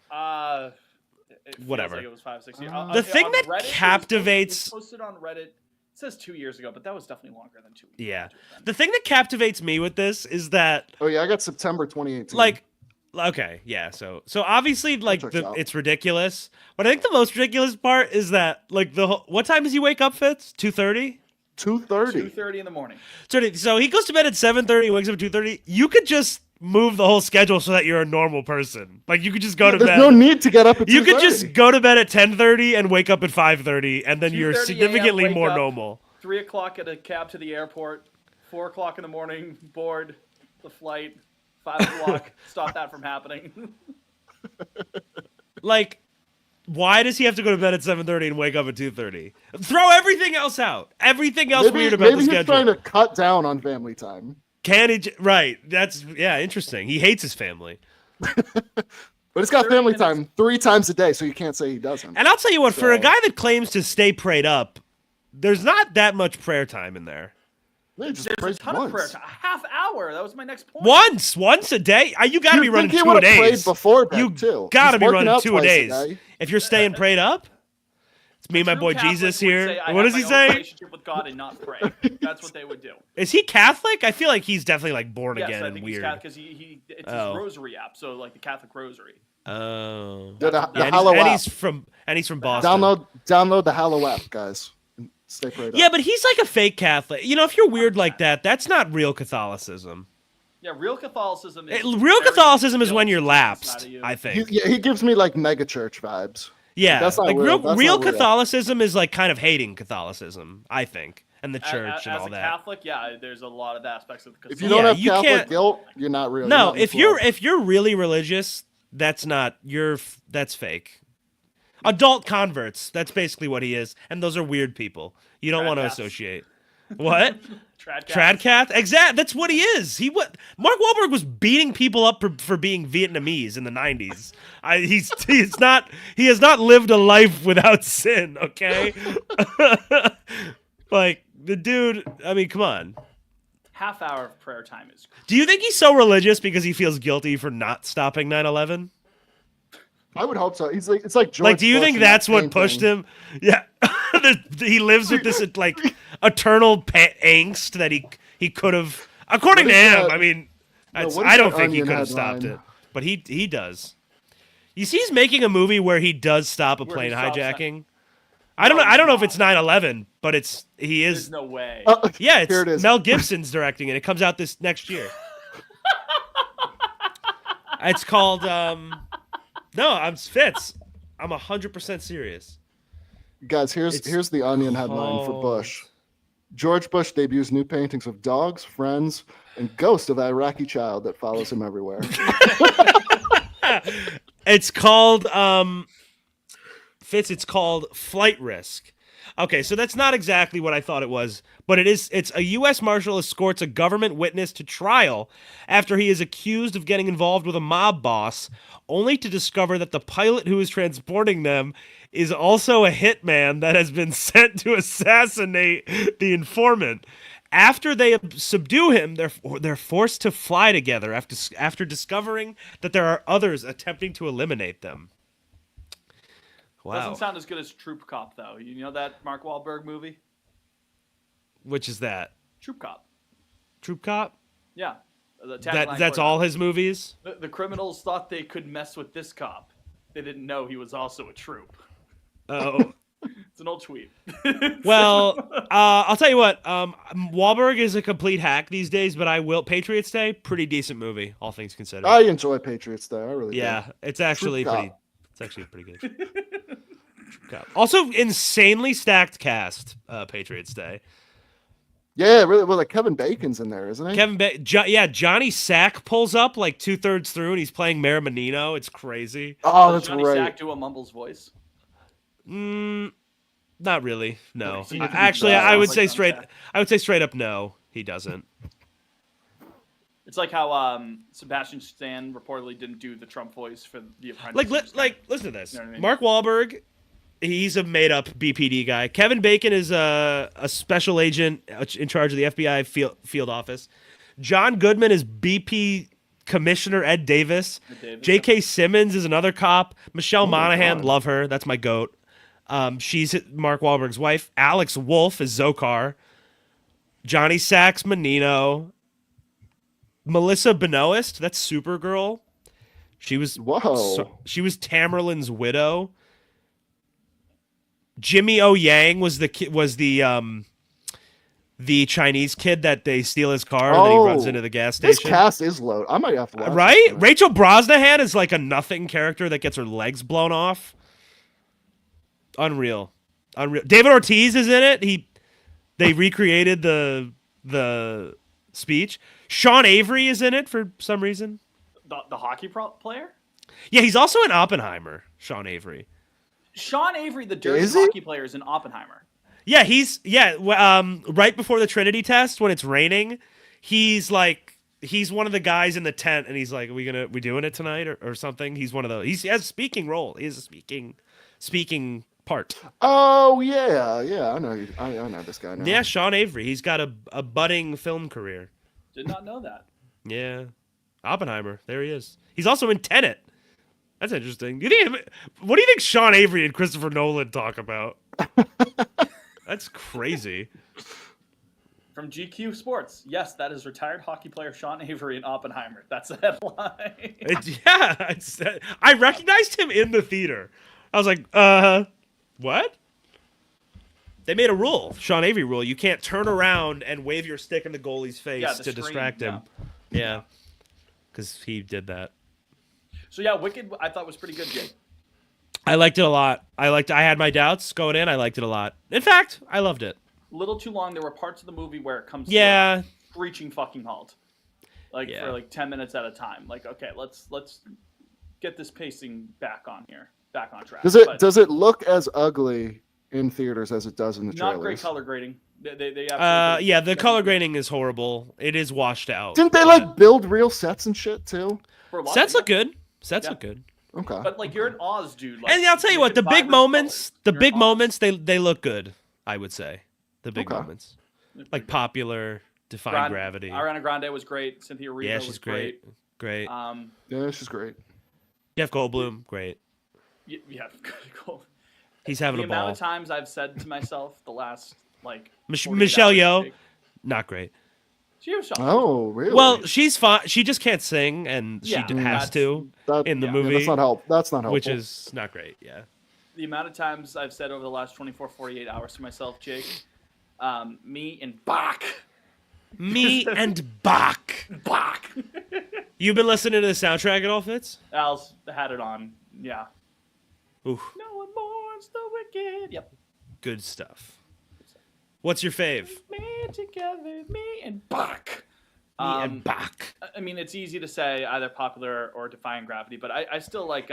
Whatever. Like it was 5-6 years. The thing that Reddit, captivates it was posted on Reddit. It says 2 years ago, but that was definitely longer than 2 years. Yeah. The thing that captivates me with this is that Oh yeah, I got September 2018. like Okay, yeah. So obviously, like checks out. it's ridiculous. But I think the most ridiculous part is that like what time does he wake up, Fitz? 2:30. 2:30. 2:30 in the morning. So he goes to bed at 7:30, wakes up at 2:30. You could just move the whole schedule so that you're a normal person. Like you could just go to There's bed. no need to get up at 2:30. You could just go to bed at 10:30 and wake up at 5:30, and then you're 2:30 significantly a.m., more wake up, normal. 3 o'clock at a cab to the airport. 4 o'clock in the morning, board the flight. 5 o'clock, stop that from happening. Like, why does he have to go to bed at 7:30 and wake up at 2:30? Throw everything else out. Everything else weird about the maybe he's schedule. trying to cut down on family time. Can he? Right. That's interesting. He hates his family. But it's got 30 family minutes. time 3 times a day, so you can't say he doesn't. And I'll tell you what, for a So- guy that claims to stay prayed up, there's not that much prayer time in there. They just There's a prays ton once. of prayer time. A half hour. That was my next point. Once a day. You got to be You'd running think he 2 a would've prayed days. before bed, You too. got to He's be working running out 2 a twice a days. day. If you're staying prayed up, it's me and my True boy Catholic Jesus would here. say, I What have does he my own say? relationship with God and not pray. That's what they would do. Is he Catholic? I feel like he's definitely like born Yes, again I and think weird. he's Catholic because it's Oh. his rosary app, so like the Catholic rosary. Oh. The And Hallow he's, and app. he's from Boston. Download the Hallow app, guys. And stay prayed Yeah, up. but he's like a fake Catholic. You know, if you're weird like that, that's not real Catholicism. Yeah, real Catholicism is Real very Catholicism is when guilt you're inside lapsed, of you. I think. He gives me like mega church vibes. Yeah, That's not like real. That's real not real. Catholicism is like kind of hating Catholicism, I think, and the As- church and as all a that. Catholic, yeah, there's a lot of aspects of If you Catholicism. don't Yeah, have you Catholic can't- guilt, you're not real. No, You're not in if the you're club. if you're really religious, that's not that's fake. Adult converts, that's basically what he is, and those are weird people. You don't Trad want to cats. associate. What? Trad Tradcath? Exact. That's what he is. Mark Wahlberg was beating people up for being Vietnamese in the 90s. He has not lived a life without sin, okay? Like the dude, I mean, come on. half hour of prayer time is Do you think he's so religious because he feels guilty for not stopping 9/11? I would hope so. He's like, it's like George Like, do you Bush think in that that's what same pushed thing. him? Yeah, he lives with this like eternal angst that he could have, according What to is him. that- I mean, No, what is I don't that think he Onion could have stopped headline? it, but he does. You see, he's making a movie where he does stop a Where plane he stops hijacking. No, I don't know if he's it's 9/11, but he There's is. no way. Yeah, Here it it's is. Mel Gibson's directing it. It comes out this next year. It's called No, I'm Fitz. I'm 100% serious. Guys, here's the Onion headline for Bush. George Bush debuts new paintings of dogs, friends, and ghost of Iraqi child that follows him everywhere. It's called Fitz, it's called Flight Risk. Okay, so that's not exactly what I thought it was, but it's a US Marshal escorts a government witness to trial after he is accused of getting involved with a mob boss, only to discover that the pilot who is transporting them is also a hitman that has been sent to assassinate the informant. After they subdue him, they're forced to fly together after discovering that there are others attempting to eliminate them. Wow. Doesn't sound as good as Troop Cop, though. You know that Mark Wahlberg movie? Which is that? Troop Cop. Troop Cop? Yeah. The tagline That's for it. all his movies? The criminals thought they could mess with this cop. They didn't know he was also a troop. Oh. It's an old tweet. Well, I'll tell you what. Wahlberg is a complete hack these days, but Patriots Day, pretty decent movie, all things considered. I enjoy Patriots Day. I really do. Yeah, it's actually Troop pretty. Cop. It's actually pretty good. Troop Cop. Also, insanely stacked cast. Patriots Day. Yeah, really. Well, like Kevin Bacon's in there, isn't he? Johnny Sack pulls up like 2/3 through, and he's playing Mayor Menino. It's crazy. Oh, Does that's Johnny right. Sack do a Mumble's voice? Not really. No. He Actually, does. I would Sounds say like straight. Johnny Sack. I would say straight up no. He doesn't. It's like how Sebastian Stan reportedly didn't do the Trump voice for The Apprentice. Listen to this. You know what I mean? Mark Wahlberg, he's a made-up BPD guy. Kevin Bacon is a special agent in charge of the FBI field office. John Goodman is BP Commissioner Ed Davis. J.K. Simmons is another cop. Michelle Monaghan, God. love her. That's my goat. She's Mark Wahlberg's wife. Alex Wolff is Zokar. Johnny Sacks, Menino. Melissa Benoist, that's Supergirl. She was Whoa. she was Tamerlane's widow. Jimmy O Yang was the Chinese kid that they steal his car and then he runs into the gas station. This cast is low. I might have to watch Right? it. Rachel Brosnahan is like a nothing character that gets her legs blown off. Unreal. David Ortiz is in it. They recreated the speech. Sean Avery is in it for some reason. The hockey player? Yeah, he's also in Oppenheimer, Sean Avery. Sean Avery, the dirty hockey player, is in Oppenheimer. Yeah, right before the Trinity test when it's raining, he's one of the guys in the tent and he's like, we doing it tonight or something? He's one of those. He has a speaking role. He has a speaking part. Oh yeah, I know. I know this guy now. Yeah, Sean Avery. He's got a budding film career. Did not know that. Yeah, Oppenheimer. There he is. He's also in Tenet. That's interesting. What do you think Sean Avery and Christopher Nolan talk about? That's crazy. From GQ Sports, yes, that is retired hockey player Sean Avery in Oppenheimer. That's the headline. I recognized him in the theater. I was like, what? They made a rule, Sean Avery rule. You can't turn around and wave your stick in the goalie's face to distract him. Yeah, because he did that. So yeah, Wicked I thought was pretty good, Jake. I liked it a lot. I had my doubts going in. I liked it a lot. In fact, I loved it. A little too long. There were parts of the movie where it comes to a screeching fucking halt. For like 10 minutes at a time. Like, okay, let's get this pacing back on track. Does it look as ugly in theaters as it does in the trailers? Not great color grading. They the color grading is horrible. It is washed out. Didn't they build real sets and shit too? Sets look good. Sets look good. Okay. But you're in Oz, dude. And I'll tell you what, the big moments, they look good. I would say the big moments, like Popular, Defying Gravity. Ariana Grande was great. Cynthia Erivo was great. Great. Yeah, she's great. Jeff Goldblum, great. Yeah, cool. He's having a ball. The amount of times I've said to myself the last Michelle Yeoh, not great. She was shot. Oh, really? Well, she's fine. She just can't sing, and she has to in the movie. That's not helpful. Which is not great, yeah. The amount of times I've said over the last 24, 48 hours to myself, Jake, me and Bach. Me and Bach. Bach. You've been listening to the soundtrack at all, Fitz? Al's had it on, yeah. Oof. No one mourns the wicked. Yep. Good stuff. What's your fave? Me together, me and Bach. Me and Bach. I mean, it's easy to say either Popular or Defying Gravity, but I still like.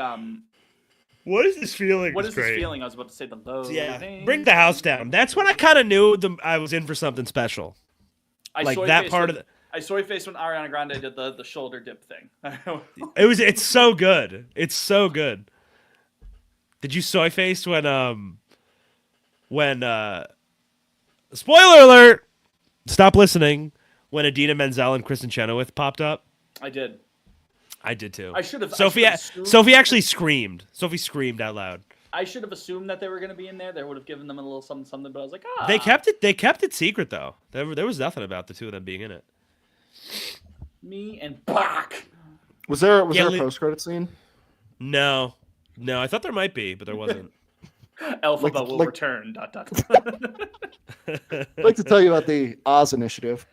What is this feeling? What is this feeling? I was about to say the low. Yeah. Bring the house down. That's when I kind of knew I was in for something special. I soy faced when Ariana Grande did the shoulder dip thing. It's so good. It's so good. Did you soy face when spoiler alert! Stop listening. When Idina Menzel and Kristen Chenoweth popped up. I did too. I should have. Sophie actually screamed. Sophie screamed out loud. I should have assumed that they were going to be in there. They would have given them a little something, but I was like, ah. They kept it secret though. There was nothing about the two of them being in it. Me and Bach. Was there a post-credit scene? No. I thought there might be, but there wasn't. Elphaba will return. ... I'd like to tell you about the Oz initiative.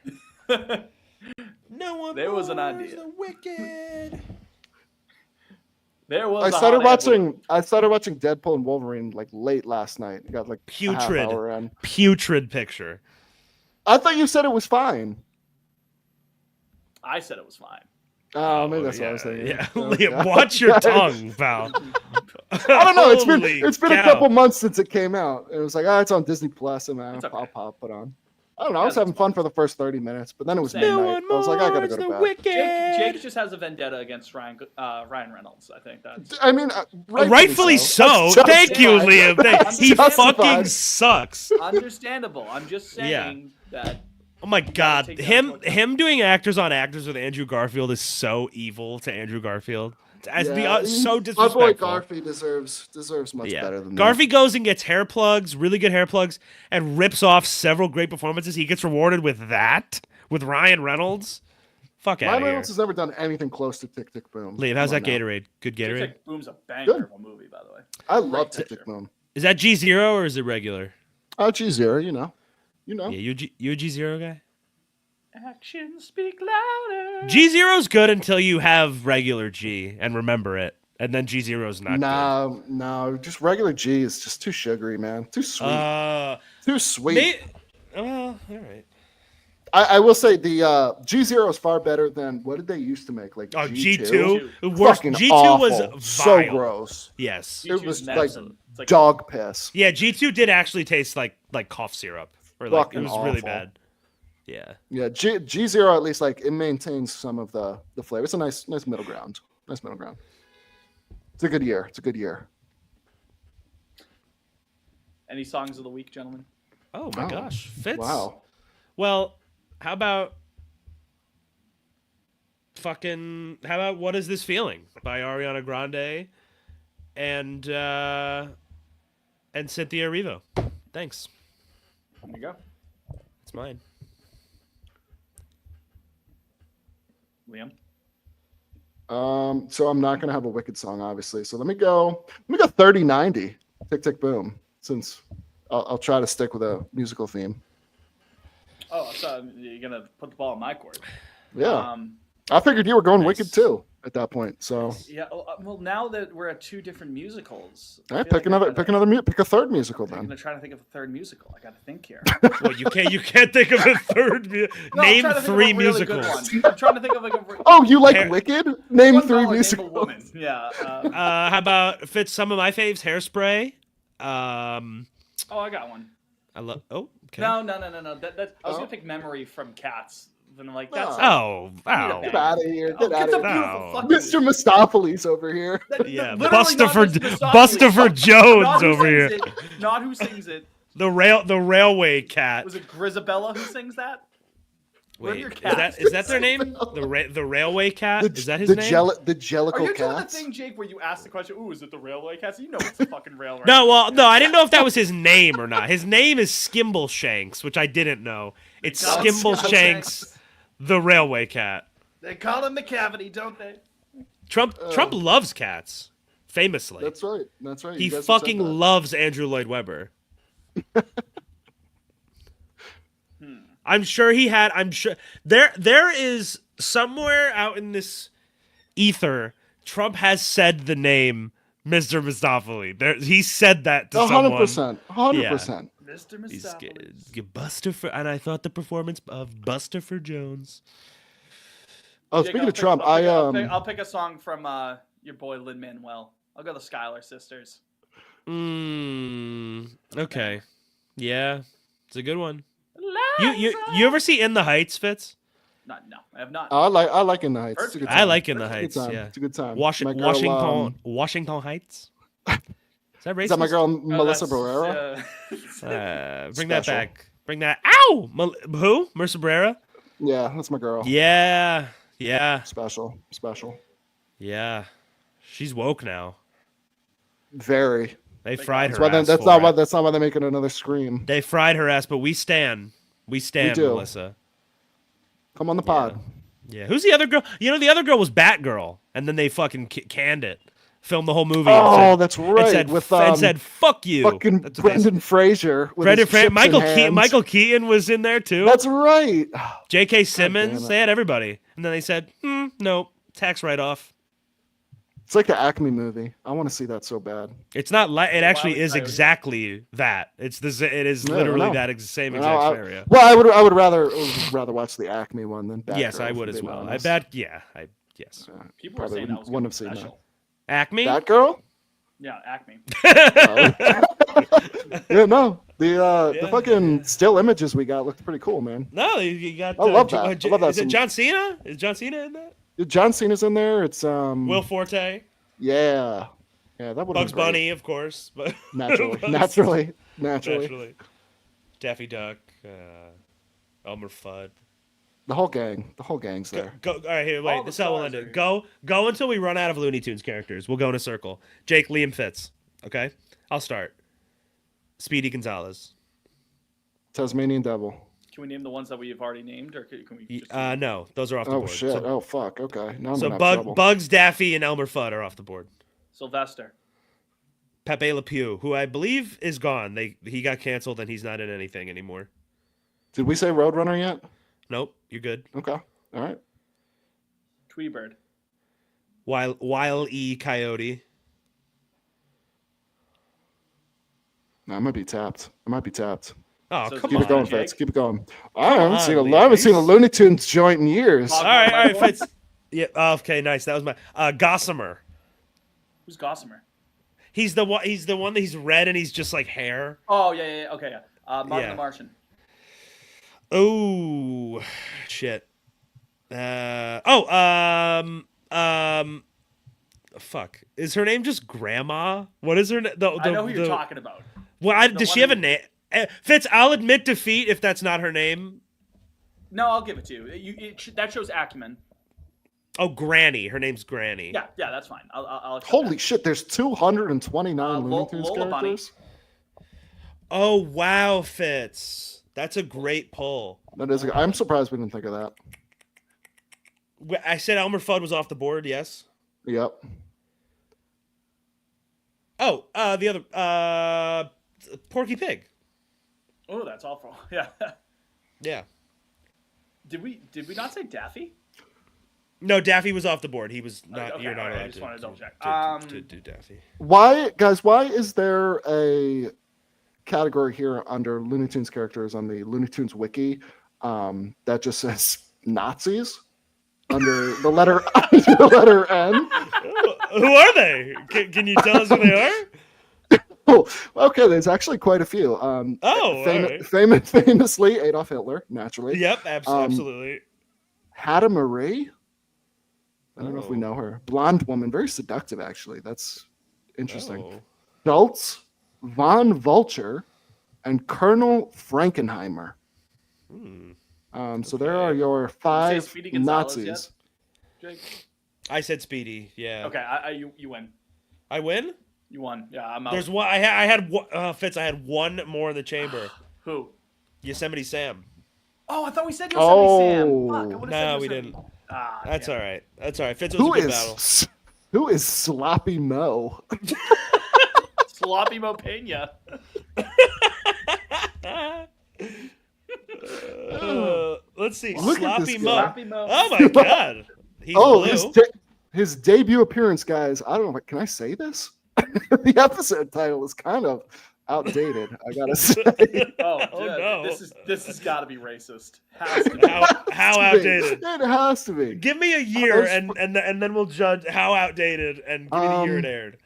No one. There was an idea. The wicked. There was. I started watching Deadpool and Wolverine late last night. Got putrid. A half hour in. Putrid picture. I thought you said it was fine. I said it was fine. Oh, maybe that's what I was thinking. Yeah, Liam, watch your tongue, pal. I don't know. It's been a couple months since it came out. It was like, it's on Disney Plus, and I'll pop it on. I don't know. I was having fun for the first 30 minutes, but then it was midnight. I was like, I gotta go to bed. Wicked. Jake just has a vendetta against Ryan Reynolds. I think that's. I mean, rightfully so. Thank you, Liam. He fucking sucks. Understandable. I'm just saying that. Oh my God, him doing actors on actors with Andrew Garfield is so evil to Andrew Garfield. So disrespectful. My boy Garfield deserves much better than that. Garfield goes and gets hair plugs, really good hair plugs, and rips off several great performances. He gets rewarded with that with Ryan Reynolds. Fuck out Ryan of here. Reynolds has never done anything close to Tick Tick Boom. Leave. How's Come that on now. Gatorade? Good Tick Gatorade? Tick Boom's a banger Good. of a movie, by the way. I love Great Tick Tick picture. Boom. Is that G0 or is it regular? Oh, G0, you know. Yeah, you a G0 guy? Actions speak louder. G0's good until you have regular G and remember it. And then G0's not No, just regular G is just too sugary, man. Too sweet. good. Too sweet. All right. I will say the G0 is far better than what did they used to make? Like Oh, G2? G2? Worse. Fucking G2 awful. was vile. So gross. Yes. It G2's was medicine. It's like dog piss. Yeah, G2 did actually taste like cough syrup. Or like Fucking it was really awful. bad. Yeah. Yeah, G0 at least like it maintains some of the flavor. It's a nice middle ground. Nice middle ground. It's a good year. It's a good year. Any songs of the week, gentlemen? Oh my Wow. gosh. Fitz. Wow. Well, how about What Is This Feeling by Ariana Grande and Cynthia Erivo. Thanks. There you go. It's mine. Liam? So I'm not gonna have a Wicked song, obviously. So let me go 30-90. Tick Tick Boom. Since I'll try to stick with a musical theme. Oh, so you're going to put the ball in my court. Yeah. I figured you were going Nice. Wicked too at that point. So Yeah, well, now that we're at two different musicals, all right, pick a third musical I'm then. gonna try to think of a third musical. I got to think here. Well, you can't think of a third. No, I'm Name trying to think of a 3 really good musicals. one. I'm trying to think of like a. Oh, you like Hair- Wicked? Name One 3 dollar, name a musicals. woman. Yeah. How about Fitz? Some of my faves. Hairspray. Oh, I got one. I love. Oh, okay. No. That I was Oh. gonna pick Memory from Cats. Then I'm like, that's. Oh, Get wow. Get out of here. Oh, Get out the of here. beautiful No. fucking. Mr. Mistopheles over here. Yeah, literally Buster not for Mr. Mistopheles. Buster for Jones Not who over sings here. it, not who sings it. The railway cat. Was it Grisabella who sings that? Where are Wait, your is cats? that their name? The railway cat. The, is that his the name? The Are Jellicle you doing the Cats. thing, Jake, where you ask the question, ooh, is it the railway cats? You know it's the fucking railway. No, well, no, I didn't know if that was his name or not. His name is Skimbleshanks, which I didn't know. It's call him Skimbleshanks, the railway cat. They call him McCavity, don't they? Trump loves cats, famously. That's right. That's right. He You guys have said fucking that. loves Andrew Lloyd Webber. I'm sure there is somewhere out in this ether, Trump has said the name Mr. Mistopheles. He said that to someone. 100%. 100%. Mr. He's Mistopheles. Buster for, and I thought the performance of Buster for Jones. Oh, Jake, speaking I'll of pick- Trump, I'll pick a song from your boy Lin-Manuel. I'll go the Schuyler Sisters. Okay. Yeah. It's a good one. You ever see In the Heights, Fitz? No, I have not. I like In the Heights. It's a good I time. like In the It's a good Heights. time. Yeah. It's a good time. Washington My girl, Washington Heights. Is that racist? Is that my girl Oh, Melissa that's, Barrera? Bring that Special. back. Bring that. Ow! Who? Mercer Barrera? Yeah, that's my girl. Yeah. Special. Yeah. She's woke now. Very. They fried her That's why ass. that's for not why it. that's not why they're making another Scream. They fried her ass, but we stand. We stand, do. Melissa. Come on the pod. Yeah. Who's the other girl? You know, the other girl was Batgirl, and then they fucking canned it. Filmed the whole movie. Oh, and that's said, right. And said, With and said "fuck you." fucking That's what they said. Brendan Fraser. With Brendan his Fraser. chips in hand. Michael Keaton was in there too. That's right. J.K. Simmons. it. They had everybody, and then they said, "No, tax write-off." It's like the Acme movie. I want to see that so bad. It's not like it. Actually, Wile E. is Coyote. exactly that. It is Yeah, I literally know. that same No, exact I- scenario. Well, I would rather watch the Acme one than Batgirl. Yes, I if would I'm as being well. honest. Yes. People were Probably saying that was wouldn't gonna be have seen special. Acme. Batgirl? Yeah, Acme. Yeah, no. The Yeah, fucking still images we got looked pretty cool, man. No, you got. I love that. I love that. Is it John Cena? Is John Cena in that? John Cena's in there. It's Will Forte, yeah, that would Bugs Bunny, of course, but naturally. naturally, Daffy Duck, Elmer Fudd. The whole gang's there. Go. All right, here. Wait. All the This is how we'll stars end are it. here. Go until we run out of Looney Tunes characters. We'll go in a circle. Jake, Liam, Fitz. Okay. I'll start. Speedy Gonzalez. Tasmanian Devil. Can we name the ones that we have already named, or can we? Just No, those are off the Oh board. shit! So, Oh fuck! Okay, now I'm so gonna have trouble. Bugs, Daffy, and Elmer Fudd are off the board. Sylvester. Pepe Le Pew, who I believe is gone. He got canceled and he's not in anything anymore. Did we say Roadrunner yet? Nope, you're good. Okay, all right. Tweety Bird. Wile E. Coyote. No, I might be tapped. Oh, So come Keep on. it going, Jake. Fitz. Keep it going. I haven't seen on, I haven't seen a Leaves. Looney Tunes joint in years. Bob- All right, Fitz. Yeah, okay, nice. That was my Gossamer. Who's Gossamer? He's the one. He's the one that he's red and he's just like hair. Oh yeah. Okay, yeah. Martin Yeah. the Martian. Oh, shit. Fuck. Is her name just Grandma? What is her name? I know who you're talking about. Well, does she have a one name? Fitz, I'll admit defeat if that's not her name. No, I'll give it to you. That shows acumen. Oh, Granny. Her name's Granny. Yeah, that's fine. I'll accept Holy that. shit! There's 229 Looney Tunes Lola Bunny. characters. Oh, wow, Fitz. That's a great pull. That is. I'm surprised we didn't think of that. I said Elmer Fudd was off the board, yes? Yep. Oh, the other, Porky Pig. Oh, that's awful. Yeah. Yeah. Did we not say Daffy? No, Daffy was off the board. He was not. Okay, You're not alright, I allowed just to, wanted to double check. to do Daffy. Why, guys? Why is there a category here under Looney Tunes characters on the Looney Tunes wiki that just says Nazis under the letter the letter N? Who are they? Can you tell us who they are? Oh, okay. There's actually quite a few. Alright. Famously Adolf Hitler, naturally. Yep, absolutely. Hada Marie. I don't know if we Oh. know her. Blonde woman, very seductive, actually. That's interesting. Oh. Schultz, Von Vulture, and Colonel Frankenheimer. So there are your Say 5 Speedy Gonzalez Nazis. yet? Jake? I said Speedy. Yeah. Okay, you win. I win. You won. Yeah, I'm out. There's one. I had one. Fitz. I had one more in the chamber. Who? Yosemite Sam. Oh, I thought we said Yosemite Sam. Oh. Fuck, I would've No, said we Yosemite. didn't. Ah, That's damn. all right. That's all right. Fitz, it was Who a good battle. who is Sloppy Mo? Sloppy Mo Pena. Let's see. Look at Sloppy this Mo. guy. Sloppy Mo. Oh my God. He's Oh, blue. his debut appearance, guys. I don't know. Can I say this? The episode title is kind of outdated. I gotta say. Oh, Oh, dude, no. This has got to be racist. Has to be. How outdated? It has to be. Give me a year Those- and then we'll judge how outdated and give me the year it aired.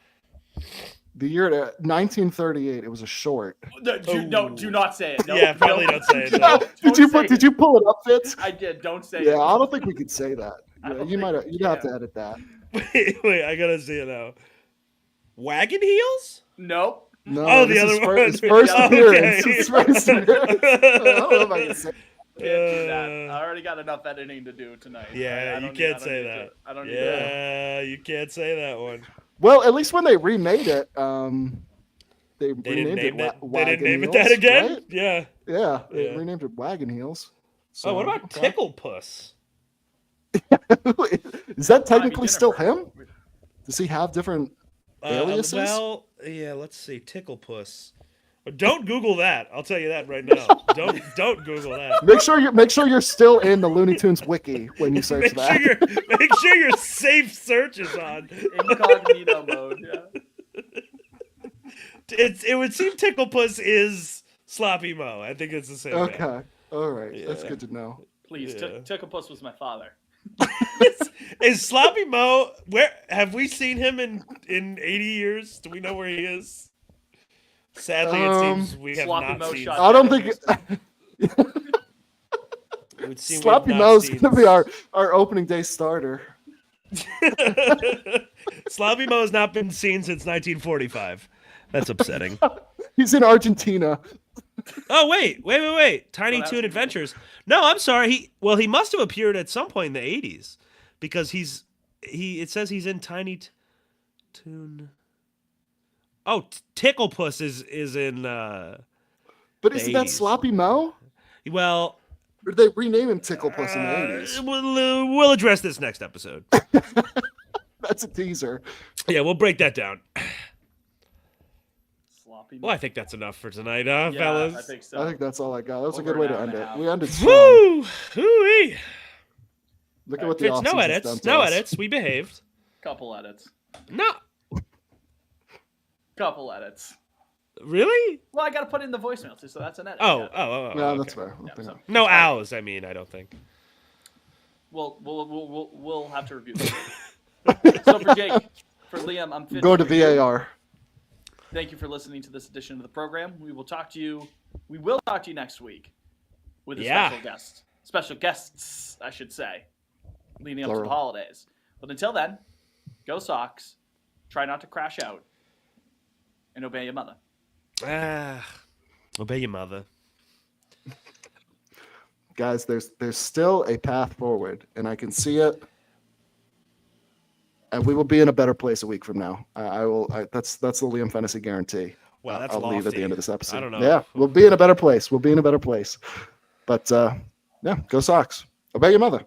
The year 1938. It was a short. No, do not say it. No, Yeah, probably don't say it. No, No. don't say Did you pull it up, Fitz? I did. Don't say Yeah, it. I don't think we could say that. I Yeah, don't you think might. we You'd have can. to edit that. Wait, I gotta see it now. Wagon Heels? Nope. No, Oh, the this other is one. His first Okay. appearance. His first appearance. I don't know if I can say. Can't do that. I already got enough editing to do tonight. Yeah, I you don't can't need- say I don't need that. to- I don't need to. Yeah, you can't say that one. Well, at least when they remade it, they They didn't renamed name it. it. They Wagon didn't name it Heels, that again. right? Yeah. Yeah, they Yeah. renamed it Wagon Heels. So, Oh, what about okay. Tickle Puss? Is that Bobby technically still Jennifer. him? Does he have different aliases? Well, yeah. Let's see. Tickle Puss. Don't Google that. I'll tell you that right now. Don't Google that. Make sure you're still in the Looney Tunes wiki when you search that. Make sure your safe search is on. Incognito mode. Yeah. It would seem Tickle Puss is Sloppy Mo. I think it's the same. guy. Okay, all right, that's Yeah. good to know. Please, Yeah. Ticklepus was my father. Is Sloppy Mo? Where have we seen him in 80 years? Do we know where he is? Sadly, it seems we have Sloppy not Mo seen. shot. I don't think It would seem we have Sloppy not Mo's seen- gonna be our opening day starter. Sloppy Mo has not been seen since 1945. That's upsetting. He's in Argentina. Oh wait! Tiny that's Toon good. Adventures. No, I'm sorry. He must have appeared at some point in the 80s because it says he's in Tiny Toon. Oh, Tickle Puss is in. But isn't that 80s. Sloppy Mo? Well, Or did they rename him Tickle Puss in the 80s? we'll address this next episode. That's a teaser. Yeah, we'll break that down. Sloppy. Well, I think that's enough for tonight, yeah, fellas. I think so. I think that's all I got. That was a Over good way an to hour end and a it. half. We ended strong. Woo! Hoo-wee. Look at what the Fitz, no offseason's edits. done to No us. edits. We behaved. Couple edits. No. Couple edits. Really? Well, I got to put in the voicemail too, so that's an edit. Oh, Yeah. oh. Yeah, Okay. that's fair. Yeah, so No owls, I mean, I don't think. we'll have to review this. So for Jake, for Liam, I'm Fitz. Go to VAR. Thank you for listening to this edition of the program. We will talk to you next week with a special guest. Special guests, I should say, leading up to the Plural. holidays. But until then, go Sox. Try not to crash out. And obey your mother. Obey your mother. Guys, there's still a path forward, and I can see it. And we will be in a better place a week from now. That's the Liam Fantasy guarantee. Well, that's I'll leave at lofty. the end of this episode. I don't know. Yeah, we'll be in a better place. But yeah, go Sox. Obey your mother.